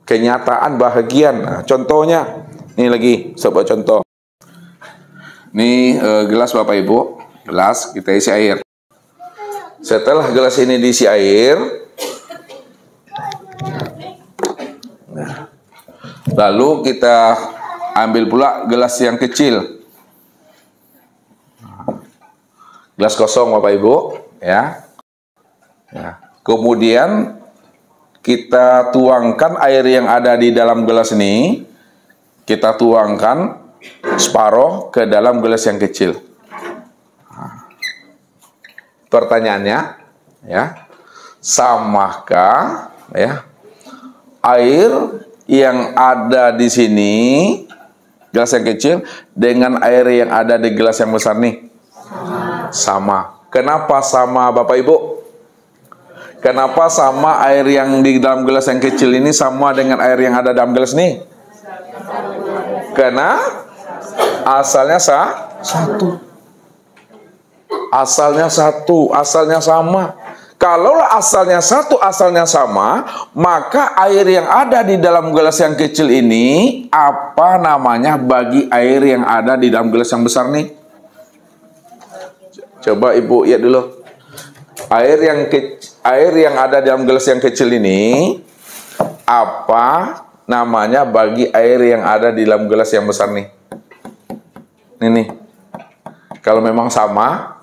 Kenyataan bahagian. Nah, contohnya, ini lagi, coba contoh. Ini gelas Bapak Ibu, gelas kita isi air. Setelah gelas ini diisi air, lalu kita ambil pula gelas yang kecil. Gelas kosong Bapak Ibu, ya. Kemudian kita tuangkan air yang ada di dalam gelas ini, kita tuangkan separuh ke dalam gelas yang kecil. Pertanyaannya, ya, samakah ya air yang ada di sini gelas yang kecil dengan air yang ada di gelas yang besar nih? Sama. Kenapa sama Bapak Ibu? Kenapa sama air yang di dalam gelas yang kecil ini sama dengan air yang ada dalam gelas ini? Karena asalnya satu. Asalnya satu, asalnya sama. Kalau asalnya satu, asalnya sama, maka air yang ada di dalam gelas yang kecil ini apa namanya bagi air yang ada di dalam gelas yang besar nih? Coba Ibu lihat dulu. Air yang ada dalam gelas yang kecil ini apa namanya bagi air yang ada di dalam gelas yang besar nih? Ini. Kalau memang sama,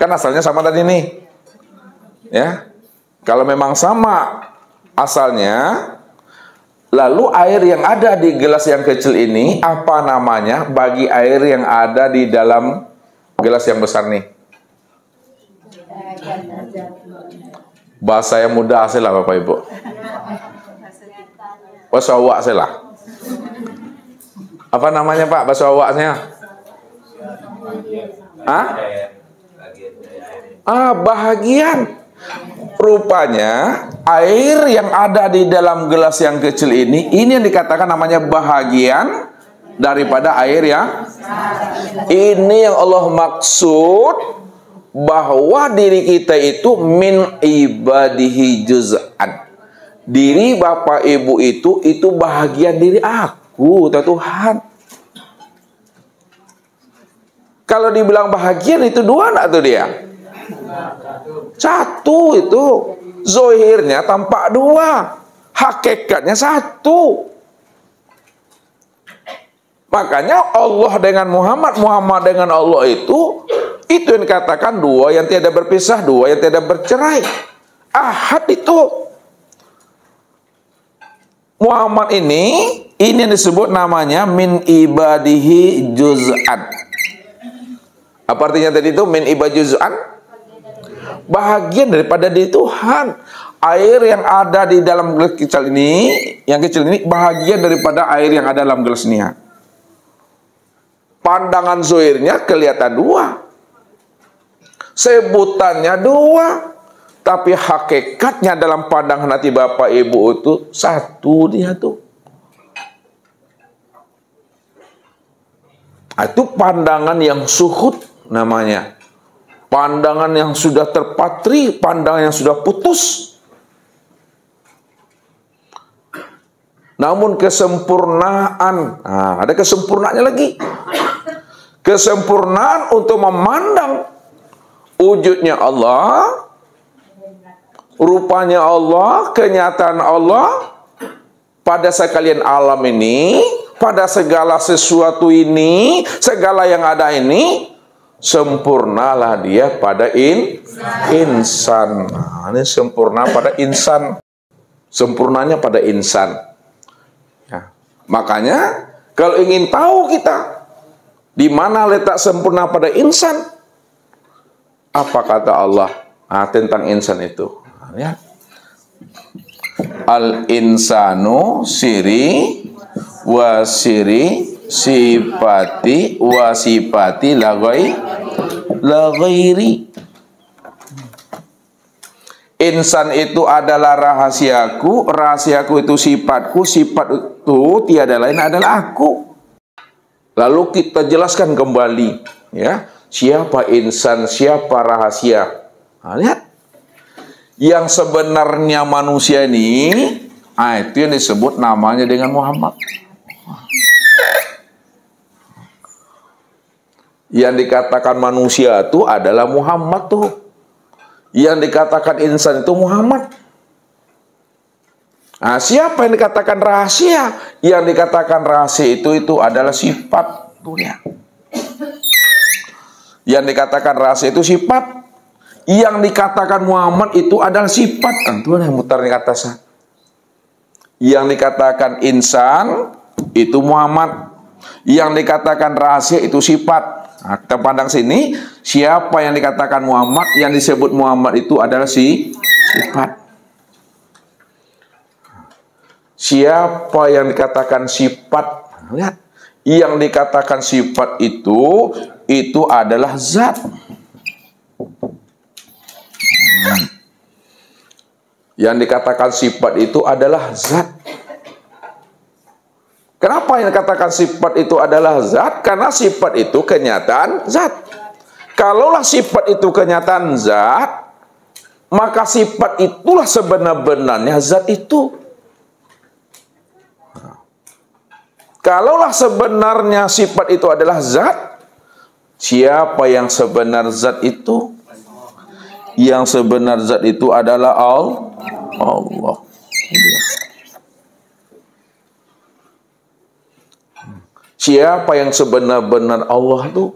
kan asalnya sama tadi nih. Ya. Kalau memang sama asalnya, lalu air yang ada di gelas yang kecil ini apa namanya bagi air yang ada di dalam gelas yang besar nih? Bahasa yang mudah lah Bapak Ibu. Bahasa awak lah. Apa namanya Pak bahasa awaknya? Bahagian. Rupanya air yang ada di dalam gelas yang kecil ini yang dikatakan namanya bahagian daripada air yang ini yang Allah maksud bahwa diri kita itu min ibadihi juz'an. Diri Bapak Ibu itu bahagian diri aku, kata Tuhan. Kalau dibilang bahagian itu dua enggak tuh dia? Satu itu. Zohirnya tampak dua, hakikatnya satu. Makanya Allah dengan Muhammad, Muhammad dengan Allah itu yang dikatakan dua yang tiada berpisah, dua yang tiada bercerai. Ahad itu. Muhammad ini yang disebut namanya min ibadihi juz'an. Apa artinya tadi itu min ibadihi juz'an? Bahagian daripada di Tuhan. Air yang ada di dalam gelas kecil ini, yang kecil ini bahagian daripada air yang ada dalam gelas ini. Pandangan zohirnya kelihatan dua, sebutannya dua, tapi hakikatnya dalam pandangan hati Bapak Ibu itu satu dia tuh. Itu pandangan yang suhud namanya. Pandangan yang sudah terpatri, pandangan yang sudah putus. Namun kesempurnaan, ada kesempurnaannya lagi. Kesempurnaan untuk memandang wujudnya Allah, rupanya Allah, kenyataan Allah pada sekalian alam ini, pada segala sesuatu ini, segala yang ada ini, sempurnalah dia pada insan. Ini sempurna pada insan. Sempurnanya pada insan. Ya. Makanya kalau ingin tahu kita di mana letak sempurna pada insan, apa kata Allah tentang insan itu? Ya. Al insanu siri wa siri sifati wa sifati la ghairi. Insan itu adalah rahasiaku, rahasiaku itu sifatku, sifat itu tiada lain adalah aku. Lalu kita jelaskan kembali, ya. siapa insan, siapa rahasia. Nah, lihat. Yang sebenarnya manusia ini, itu yang disebut namanya dengan Muhammad. Yang dikatakan manusia itu adalah Muhammad tuh. Yang dikatakan insan itu Muhammad. Nah, siapa yang dikatakan rahasia? Yang dikatakan rahasia itu adalah sifat dunia. Yang dikatakan rahasia itu sifat. Yang dikatakan Muhammad itu adalah sifat. Tuhan yang mutar di atas. Yang dikatakan insan itu Muhammad. Yang dikatakan rahasia itu sifat. Nah, kita pandang sini, siapa yang dikatakan Muhammad, yang disebut Muhammad itu adalah sifat. Siapa yang dikatakan sifat? Lihat, yang dikatakan sifat itu adalah zat. Yang dikatakan sifat itu adalah zat. Kenapa yang dikatakan sifat itu adalah zat? Karena sifat itu kenyataan zat. Kalaulah sifat itu kenyataan zat, maka sifat itulah sebenar-benarnya zat itu. Kalaulah sebenarnya sifat itu adalah zat, siapa yang sebenar zat itu? Yang sebenar zat itu adalah Allah. Siapa yang sebenar-benar Allah itu?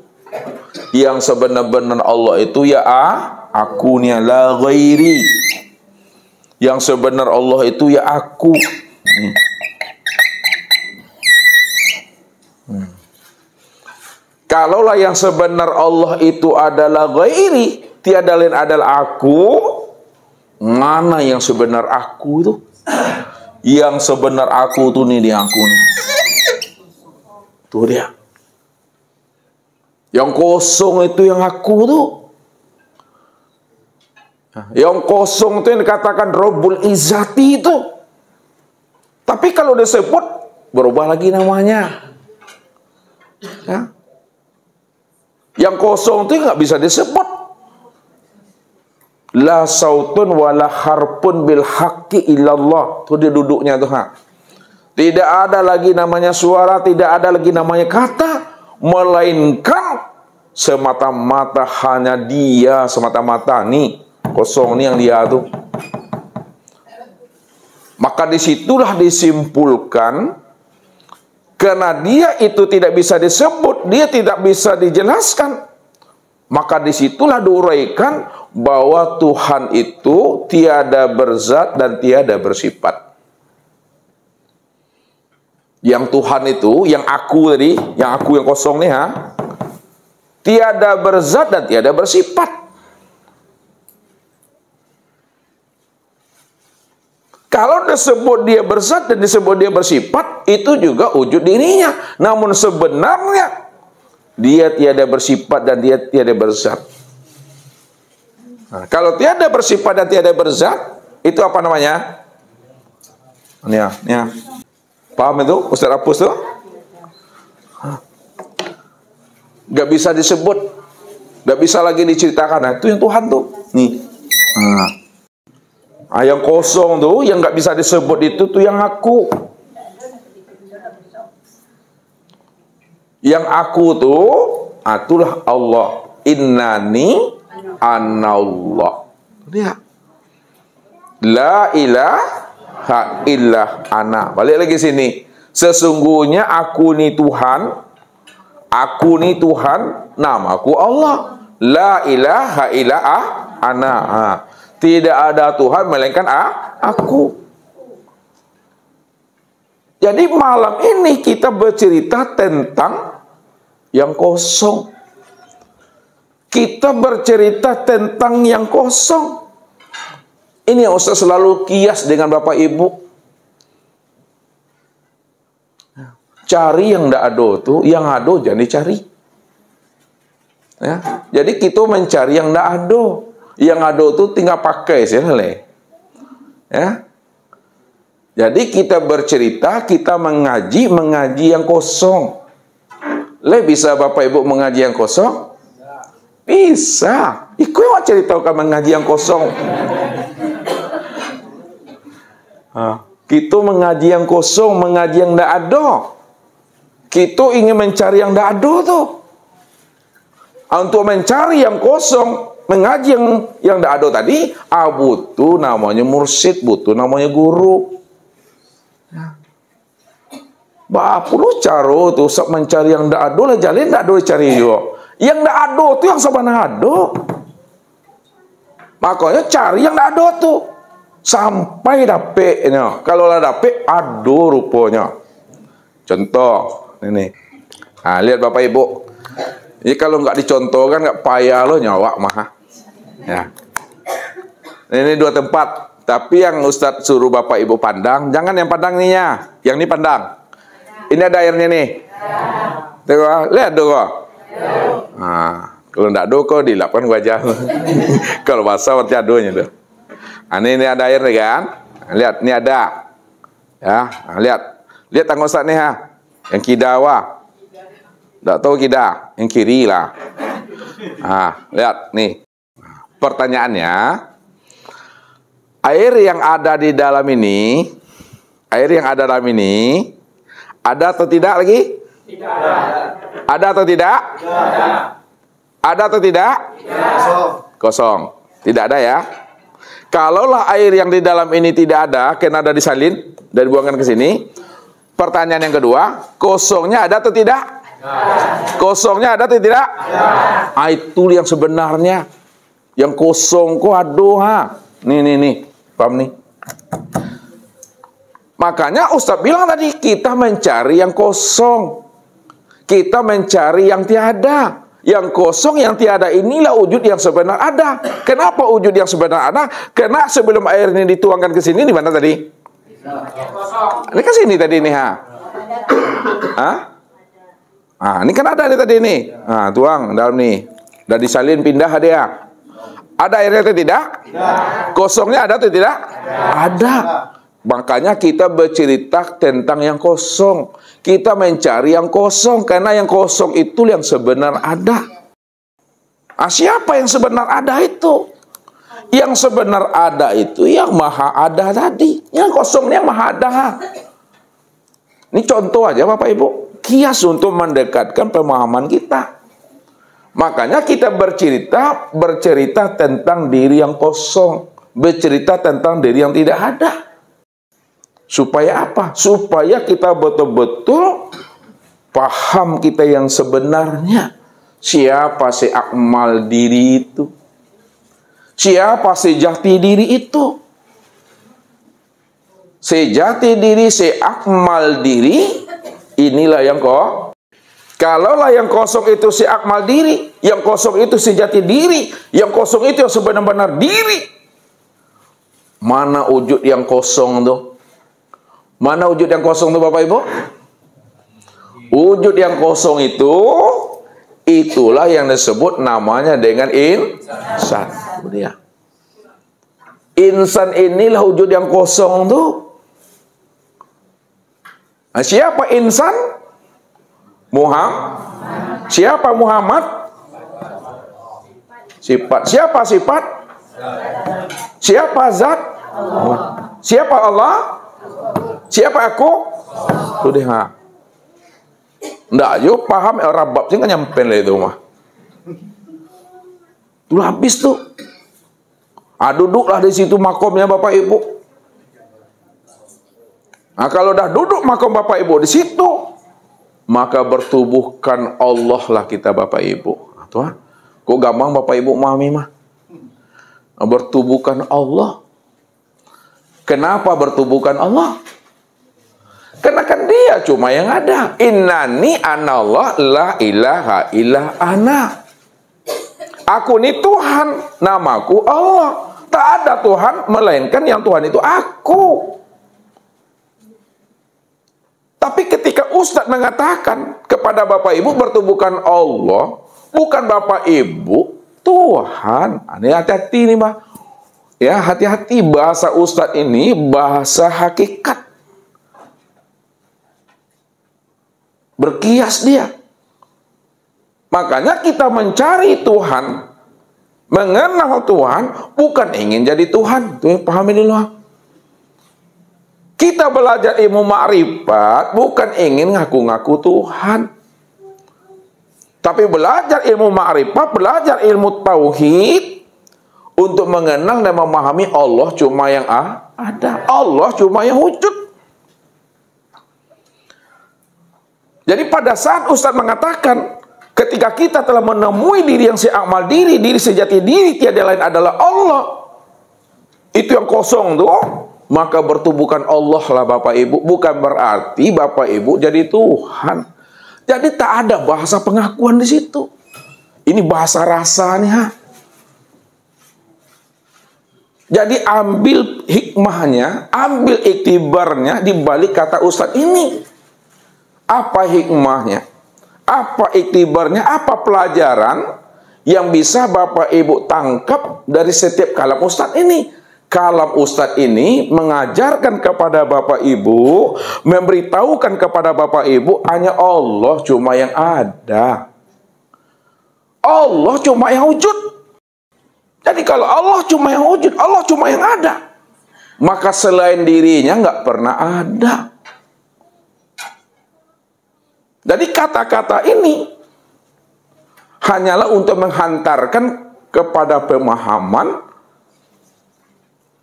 Yang sebenar-benar Allah itu ya akunya la ghairi. Yang sebenar Allah itu ya aku. Kalaulah yang sebenar Allah itu adalah ghairi, tiada lain adalah aku, mana yang sebenar aku itu? Yang sebenar aku itu nih, dia aku nih. Tuh dia. Yang kosong itu yang aku tuh. Yang kosong itu yang dikatakan Rabbul Izzati itu. Tapi kalau disebut, berubah lagi namanya. Ya. Yang kosong itu nggak bisa disebut. La sautun wala harpun bil haqqi illallah. Tuh dia duduknya tuh. Tidak ada lagi namanya suara, tidak ada lagi namanya kata, melainkan semata-mata hanya dia, semata-mata nih kosong nih yang dia tuh. Maka disitulah disimpulkan, karena dia itu tidak bisa disebut, dia tidak bisa dijelaskan, maka disitulah diuraikan bahwa Tuhan itu tiada berzat dan tiada bersifat. Yang Tuhan itu, yang aku tadi, yang aku yang kosong nih, tiada berzat dan tiada bersifat. Kalau disebut dia berzat dan disebut dia bersifat, itu juga wujud dirinya. Namun sebenarnya dia tiada bersifat dan dia tiada berzat. Nah, kalau tiada bersifat dan tiada berzat, itu apa namanya? Nih. Paham itu? Ustaz Apus tuh? Gak bisa disebut, gak bisa lagi diceritakan. Nah, itu yang Tuhan tuh. Nih. Yang kosong tuh, yang gak bisa disebut itu tuh yang aku. Yang aku tuh, itulah Allah. Innani anallah. Lihat. La ilaha illa ana. Balik lagi sini. Sesungguhnya aku nih Tuhan. Aku nih Tuhan. Namaku Allah. La ilaha illa ana. Tidak ada Tuhan melainkan aku. Jadi malam ini kita bercerita tentang yang kosong. Kita bercerita tentang yang kosong. Ini yang Ustaz selalu kias dengan Bapak Ibu. Cari yang tidak ada tuh, yang ada jangan dicari. Ya, jadi kita mencari yang tidak ada. Yang ada tuh tinggal pakai sih, ya. Jadi kita bercerita, kita mengaji yang kosong. Bisa Bapak Ibu mengaji yang kosong? Bisa. Iku yang ceritakan mengaji yang kosong. Kita mengaji yang kosong, mengaji yang tidak ada. Kita ingin mencari yang tidak ada tuh. Untuk mencari yang kosong, mengaji yang tidak ada tadi, butuh namanya mursyid, butuh namanya guru. Apa lu cara tuh mencari yang tidak ada lah, jalin tidak ada cari juga. Yang tidak ada tuh yang sebenarnya ada. Makanya cari yang tidak ada tuh sampai dapetnya. Kalau lah dapet, ada rupanya. Contoh ini. Lihat Bapak Ibu. Ini kalau nggak dicontohkan nggak payah lo nyawa mah. Ya. Ini 2 tempat. Tapi yang Ustadz suruh Bapak Ibu pandang, jangan yang pandang nih ya. Yang ini pandang. Ini ada airnya nih. Tuh, lihat dulu. Kalau nggak ada kok dilapkan wajah. Kalau basah berarti adonya tuh. Ini ada air nih kan? Lihat, ini ada. Ya, lihat tanggung Ustadz nih ha. Yang kidawa. Nggak tahu kida, yang kiri lah. Lihat nih. Pertanyaannya, air yang ada di dalam ini, ada atau tidak lagi? Tidak ada. Ada atau tidak? Tidak ada. Ada atau tidak? Tidak. Kosong. Tidak ada ya. Kalaulah air yang di dalam ini tidak ada, karena ada disalin dan dibuangkan ke sini. Pertanyaan yang kedua, kosongnya ada atau tidak? Kosongnya ada atau tidak? Itu yang sebenarnya. Yang kosong kok ada. Nih. Paham nih? Makanya Ustaz bilang tadi, kita mencari yang kosong. Kita mencari yang tiada. Yang kosong, yang tiada inilah wujud yang sebenar ada. Kenapa wujud yang sebenar ada? Karena sebelum air ini dituangkan ke sini, di mana tadi? Ini ke sini tadi nih, ini kan ada nih tadi nih. Tuang dalam nih. Udah disalin pindah dia. Ada airnya atau tidak? Kosongnya ada atau tidak? Ada. Makanya kita bercerita tentang yang kosong. Kita mencari yang kosong karena yang kosong itu yang sebenar ada. Siapa yang sebenar ada itu? Yang sebenar ada itu yang maha ada tadi. Yang kosongnya maha ada. Ini contoh aja Bapak Ibu. Kias untuk mendekatkan pemahaman kita. Makanya kita bercerita tentang diri yang kosong. Bercerita tentang diri yang tidak ada. Supaya apa? Supaya kita betul-betul paham kita yang sebenarnya. Siapa si akmal diri itu? Siapa si jati diri itu? Si jati diri, si akmal diri, inilah yang kalaulah yang kosong itu si akmal diri, yang kosong itu si jati diri, yang kosong itu yang sebenar-benar diri. Mana wujud yang kosong tuh? Mana wujud yang kosong tuh Bapak Ibu? Wujud yang kosong itu, itulah yang disebut namanya dengan insan. Dia. Insan inilah wujud yang kosong tuh. Siapa insan? Muhammad. Siapa Muhammad? Sifat. Siapa sifat? Siapa zat? Siapa Allah? Siapa aku? Sudah. Nggak, yuk paham Rabab sih nggak nyampe lah itu mah. Tuh habis tuh. Duduklah di situ makomnya Bapak Ibu. Kalau dah duduk makom Bapak Ibu di situ, maka bertubuhkan Allah lah kita Bapak Ibu. Tuh, kok gampang Bapak Ibu memahami mah? Bertubuhkan Allah. Kenapa bertubuhkan Allah? Karena kan dia cuma yang ada. Innani anallah la ilaha illa ana. Aku ini Tuhan, namaku Allah. Tak ada Tuhan melainkan yang Tuhan itu aku. Tapi ketika Ustadz mengatakan kepada Bapak Ibu bertubuhkan Allah, bukan Bapak Ibu, Tuhan. Ini hati-hati nih Mbak. Ya, hati-hati bahasa Ustadz ini bahasa hakikat. Berkias dia. Makanya kita mencari Tuhan, mengenal Tuhan, bukan ingin jadi Tuhan. Tuh pahami dulu. Kita belajar ilmu ma'rifat bukan ingin ngaku-ngaku Tuhan. Tapi belajar ilmu ma'rifat, belajar ilmu tauhid untuk mengenal dan memahami Allah cuma yang ada. Allah cuma yang wujud. Jadi pada saat Ustaz mengatakan, ketika kita telah menemui diri yang seamal diri, diri sejati diri, tiada lain adalah Allah. Itu yang kosong tuh. Maka bertubuhkan Allah lah Bapak Ibu. Bukan berarti Bapak Ibu jadi Tuhan. Jadi tak ada bahasa pengakuan di situ. Ini bahasa rasanya. Jadi ambil hikmahnya, ambil iktibarnya di balik kata Ustaz ini. Apa hikmahnya? Apa iktibarnya? Apa pelajaran yang bisa Bapak Ibu tangkap dari setiap kalam Ustadz ini? Kalam Ustadz ini mengajarkan kepada Bapak Ibu, memberitahukan kepada Bapak Ibu, hanya Allah cuma yang ada. Allah cuma yang wujud. Jadi kalau Allah cuma yang wujud, Allah cuma yang ada, maka selain dirinya nggak pernah ada. Jadi kata-kata ini hanyalah untuk menghantarkan kepada pemahaman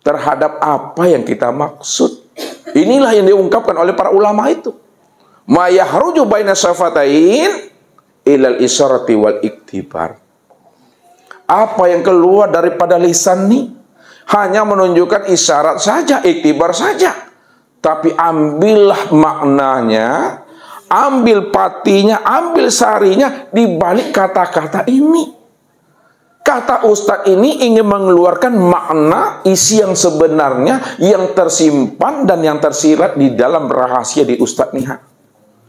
terhadap apa yang kita maksud. Inilah yang diungkapkan oleh para ulama itu. Ma yahruju baina syafatain ilal isyarati wal iktibar. Apa yang keluar daripada lisan nih hanya menunjukkan isyarat saja, iktibar saja. Tapi ambillah maknanya, ambil patinya, ambil sarinya di balik kata-kata ini. Kata Ustadz ini ingin mengeluarkan makna isi yang sebenarnya, yang tersimpan dan yang tersirat di dalam rahasia di Ustadz nih.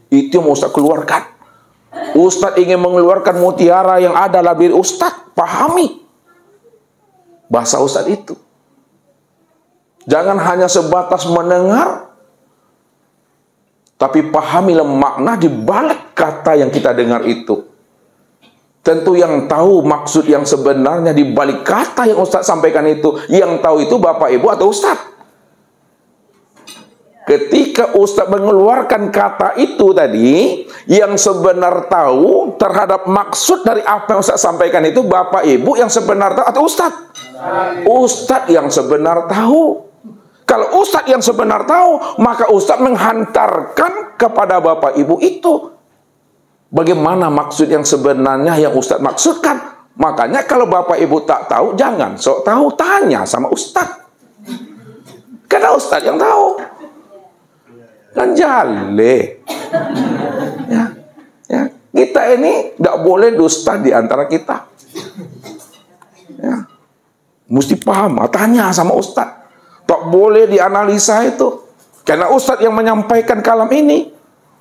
Itu yang Ustadz keluarkan. Ustadz ingin mengeluarkan mutiara yang ada dalam diri Ustadz. Pahami bahasa Ustadz itu. Jangan hanya sebatas mendengar, tapi pahamilah makna di balik kata yang kita dengar itu. Tentu yang tahu maksud yang sebenarnya di balik kata yang Ustadz sampaikan itu, yang tahu itu Bapak Ibu atau Ustadz. Ketika Ustadz mengeluarkan kata itu tadi, yang sebenar tahu terhadap maksud dari apa yang Ustadz sampaikan itu Bapak Ibu yang sebenar tahu atau Ustadz? Ustadz yang sebenar tahu. Kalau Ustadz yang sebenar tahu, maka Ustadz menghantarkan kepada Bapak Ibu itu bagaimana maksud yang sebenarnya yang Ustadz maksudkan. Makanya kalau Bapak Ibu tak tahu, jangan sok tahu, tanya sama Ustadz. Karena Ustadz yang tahu. Kan jale. Ya. Kita ini tidak boleh dusta di antara kita. Ya. Mesti paham, tanya sama Ustadz. Tak boleh dianalisa itu. Karena Ustadz yang menyampaikan kalam ini,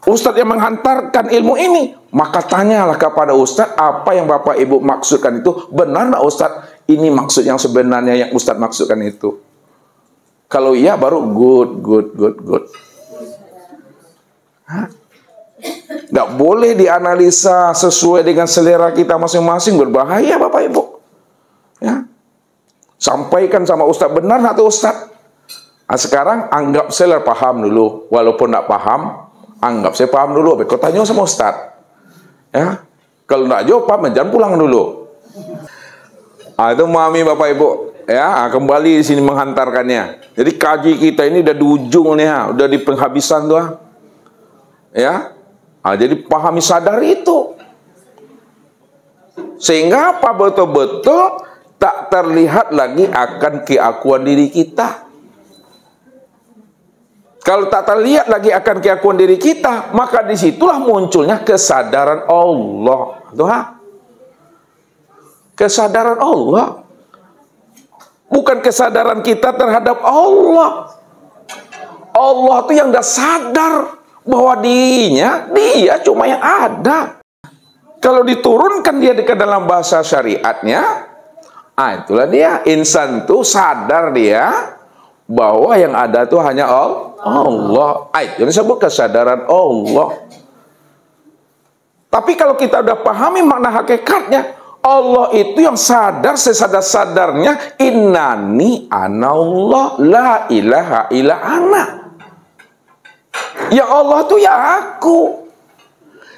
Ustadz yang menghantarkan ilmu ini, maka tanyalah kepada Ustadz apa yang Bapak Ibu maksudkan itu. Benar nggak Ustadz? Ini maksud yang sebenarnya yang Ustadz maksudkan itu. Kalau iya baru good. Nggak boleh dianalisa sesuai dengan selera kita masing-masing, berbahaya Bapak Ibu. Ya. Sampaikan sama Ustadz, benar atau Ustadz? Nah, sekarang anggap saya paham dulu, walaupun nggak paham, anggap saya paham dulu. Kau tanya sama Ustadz. Ya. Kalau nggak jawab, jangan pulang dulu. Itu memahami Bapak Ibu. Ya, kembali di sini menghantarkannya. Jadi kaji kita ini udah di ujung nih, udah di penghabisan tuh. Ya. Jadi pahami, sadari itu. Sehingga apa? Betul-betul tak terlihat lagi akan keakuan diri kita. Kalau tak terlihat lagi akan keakuan diri kita, maka disitulah munculnya kesadaran Allah. Tuh, kesadaran Allah. Bukan kesadaran kita terhadap Allah. Allah itu yang dah sadar bahwa dia cuma yang ada. Kalau diturunkan dia ke dalam bahasa syariatnya, itulah dia, insan tuh sadar dia bahwa yang ada tuh hanya Allah. Itu disebut kesadaran Allah. Tapi kalau kita udah pahami makna hakikatnya, Allah itu yang sadar sesadar-sadarnya, innani anallah la ilaha illa ana. Ya Allah itu ya aku.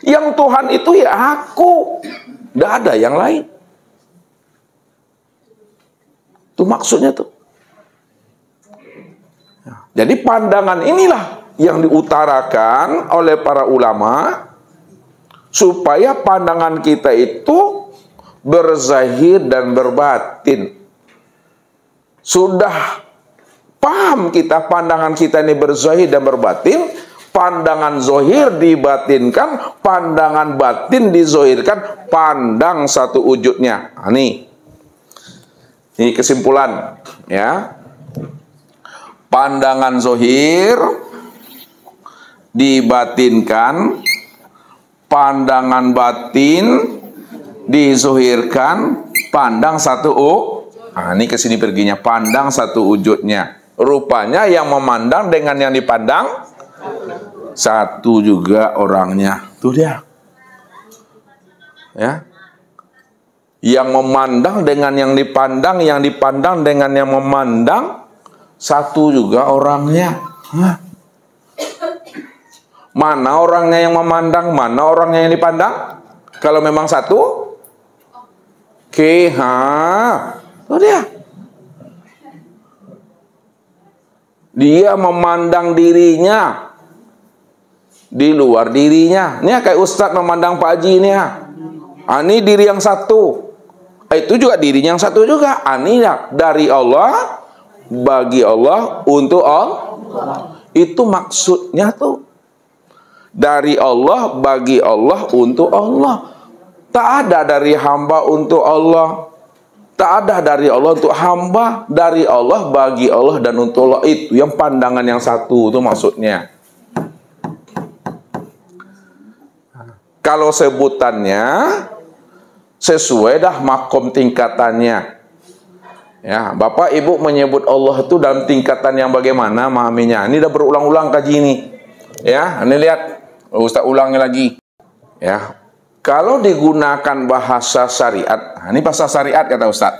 Yang Tuhan itu ya aku. Tidak ada yang lain. Itu maksudnya tuh. Jadi pandangan inilah yang diutarakan oleh para ulama supaya pandangan kita itu berzahir dan berbatin. Sudah paham kita pandangan kita ini berzahir dan berbatin, pandangan zohir dibatinkan, pandangan batin dizohirkan, pandang satu wujudnya. Nah, ini kesimpulan ya. Pandangan zohir dibatinkan, pandangan batin dizohirkan, pandang satu Nah, ini kesini perginya, pandang satu wujudnya. Rupanya yang memandang dengan yang dipandang satu juga orangnya. Tuh dia. Ya. Yang memandang dengan yang dipandang dengan yang memandang satu juga orangnya. Hah? Mana orangnya yang memandang, mana orangnya yang dipandang? Kalau memang satu, itu dia. Dia memandang dirinya di luar dirinya. Ini kayak Ustadz memandang Pak Haji ini ya. Ini diri yang satu. Itu juga dirinya yang satu juga. Ini ya dari Allah, bagi Allah, untuk Allah. Itu maksudnya tuh. Dari Allah, bagi Allah, untuk Allah. Tak ada dari hamba untuk Allah. Tak ada dari Allah untuk hamba. Dari Allah, bagi Allah, dan untuk Allah. Itu yang pandangan yang satu. Itu maksudnya. Kalau sebutannya sesuai dah makom tingkatannya. Ya, Bapak Ibu menyebut Allah itu dalam tingkatan yang bagaimana memahaminya. Ini udah berulang-ulang kaji ini. Ya, ini lihat. Ustaz ulangi lagi. Ya. Kalau digunakan bahasa syariat, ini bahasa syariat kata Ustaz.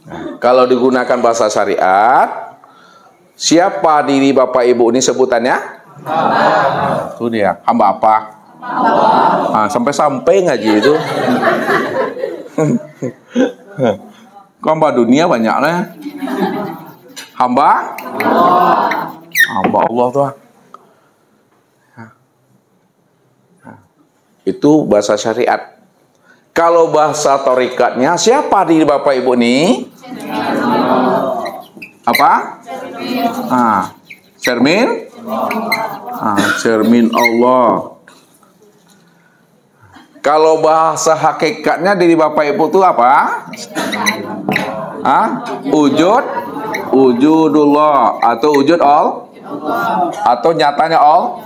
Nah, kalau digunakan bahasa syariat, siapa diri Bapak Ibu ini sebutannya? Hamba. Itu dia. Hamba apa? Hamba. Nah, sampai-sampai ngaji itu. Hamba dunia banyaknya. Hamba? Hamba Allah tuh. Itu bahasa syariat. Kalau bahasa torikatnya, siapa diri Bapak Ibu nih? Apa? Cermin? Cermin Allah. Kalau bahasa hakikatnya diri Bapak Ibu itu apa? Wujudullah atau wujud Allah? Atau nyatanya Allah?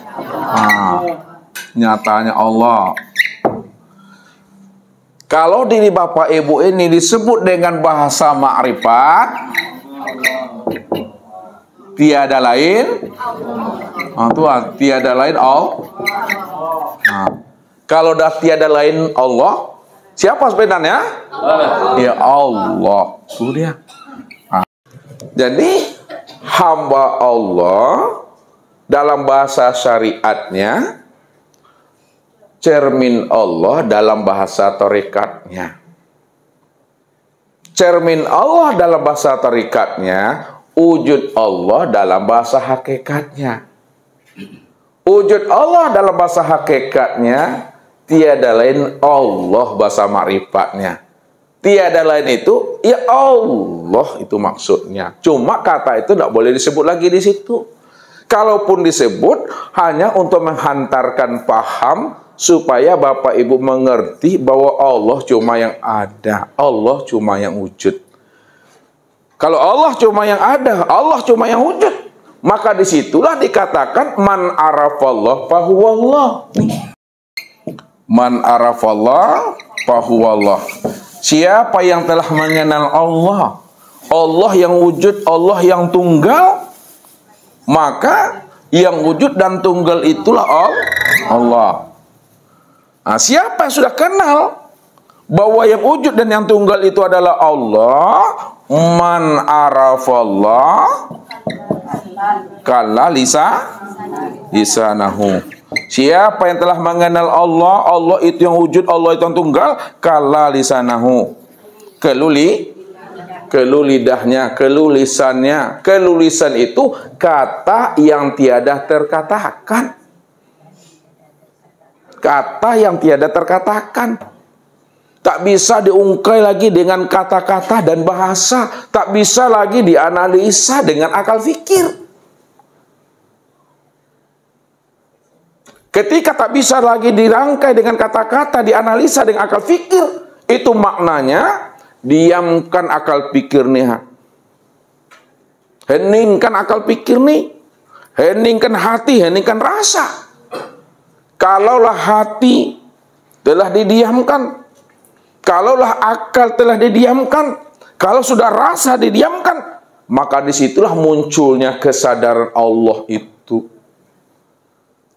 Nyatanya Allah. Kalau diri Bapak Ibu ini disebut dengan bahasa ma'rifat, tiada lain, tiada lain Allah. Kalau dah tiada lain Allah, siapa sebenarnya? Ya Allah. Itu dia. Jadi hamba Allah dalam bahasa syariatnya, cermin Allah dalam bahasa torikatnya. Cermin Allah dalam bahasa torikatnya, wujud Allah dalam bahasa hakikatnya. Wujud Allah dalam bahasa hakikatnya, tiada lain Allah bahasa ma'rifatnya. Tiada lain itu, ya Allah itu maksudnya. Cuma kata itu tidak boleh disebut lagi di situ. Kalaupun disebut, hanya untuk menghantarkan paham, supaya Bapak Ibu mengerti bahwa Allah cuma yang ada. Allah cuma yang wujud. Kalau Allah cuma yang ada, Allah cuma yang wujud, maka disitulah dikatakan man arafallah fahuwallah. Man arafallah fahuwallah. Siapa yang telah mengenal Allah, Allah yang wujud, Allah yang tunggal, maka Yang wujud dan tunggal itulah Allah. Nah, siapa yang sudah kenal bahwa yang wujud dan yang tunggal itu adalah Allah, man arafallah kalla lisanahu. Siapa yang telah mengenal Allah, Allah itu yang wujud, Allah itu yang tunggal, kalla lisanahu. Kelu lidahnya, kelu lisannya. Kelu lisan itu kata yang tiada terkatakan. Kata yang tiada terkatakan. Tak bisa diungkai lagi dengan kata-kata dan bahasa. Tak bisa lagi dianalisa dengan akal fikir. Ketika tak bisa lagi dirangkai dengan kata-kata, dianalisa dengan akal fikir, itu maknanya diamkan akal pikir nih. Heningkan akal pikir nih. Heningkan hati, heningkan rasa. Kalaulah hati telah didiamkan, kalaulah akal telah didiamkan, kalau sudah rasa didiamkan, maka disitulah munculnya kesadaran Allah itu.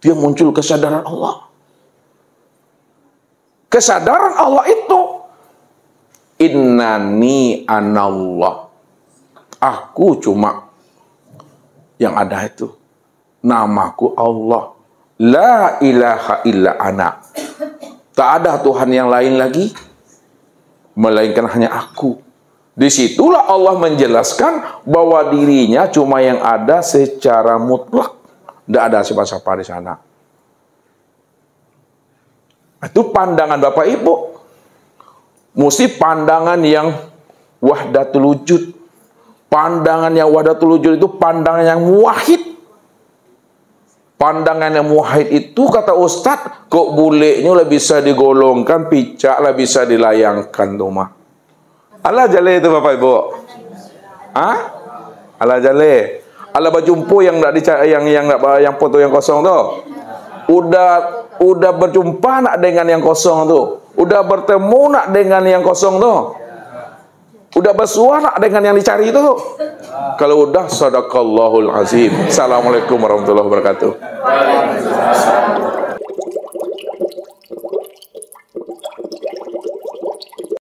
Dia muncul kesadaran Allah. Kesadaran Allah itu, innani anallah. Aku cuma yang ada itu. Namaku Allah. La ilaha illa ana. Tak ada Tuhan yang lain lagi, melainkan hanya aku. Disitulah Allah menjelaskan bahwa dirinya cuma yang ada secara mutlak. Tidak ada siapa-siapa di sana. Itu pandangan Bapak Ibu. Mesti pandangan yang wahdatul wujud. Pandangan yang wahdatul wujud itu pandangan yang muwahhid. Pandangan yang muwahhid itu, kata Ustadz, kok bulenya lah bisa digolongkan, picak lah bisa dilayangkan tuh mah. Ala jale itu Bapak Ibu. Hah? Ala jale. Ala bajumpu yang enggak yang foto yang kosong tuh. Udah berjumpa nak dengan yang kosong tuh. Udah bertemu nak dengan yang kosong tuh. Udah bersuara dengan yang dicari itu. Kalau udah, sadaqallahul azim. Assalamualaikum warahmatullahi wabarakatuh.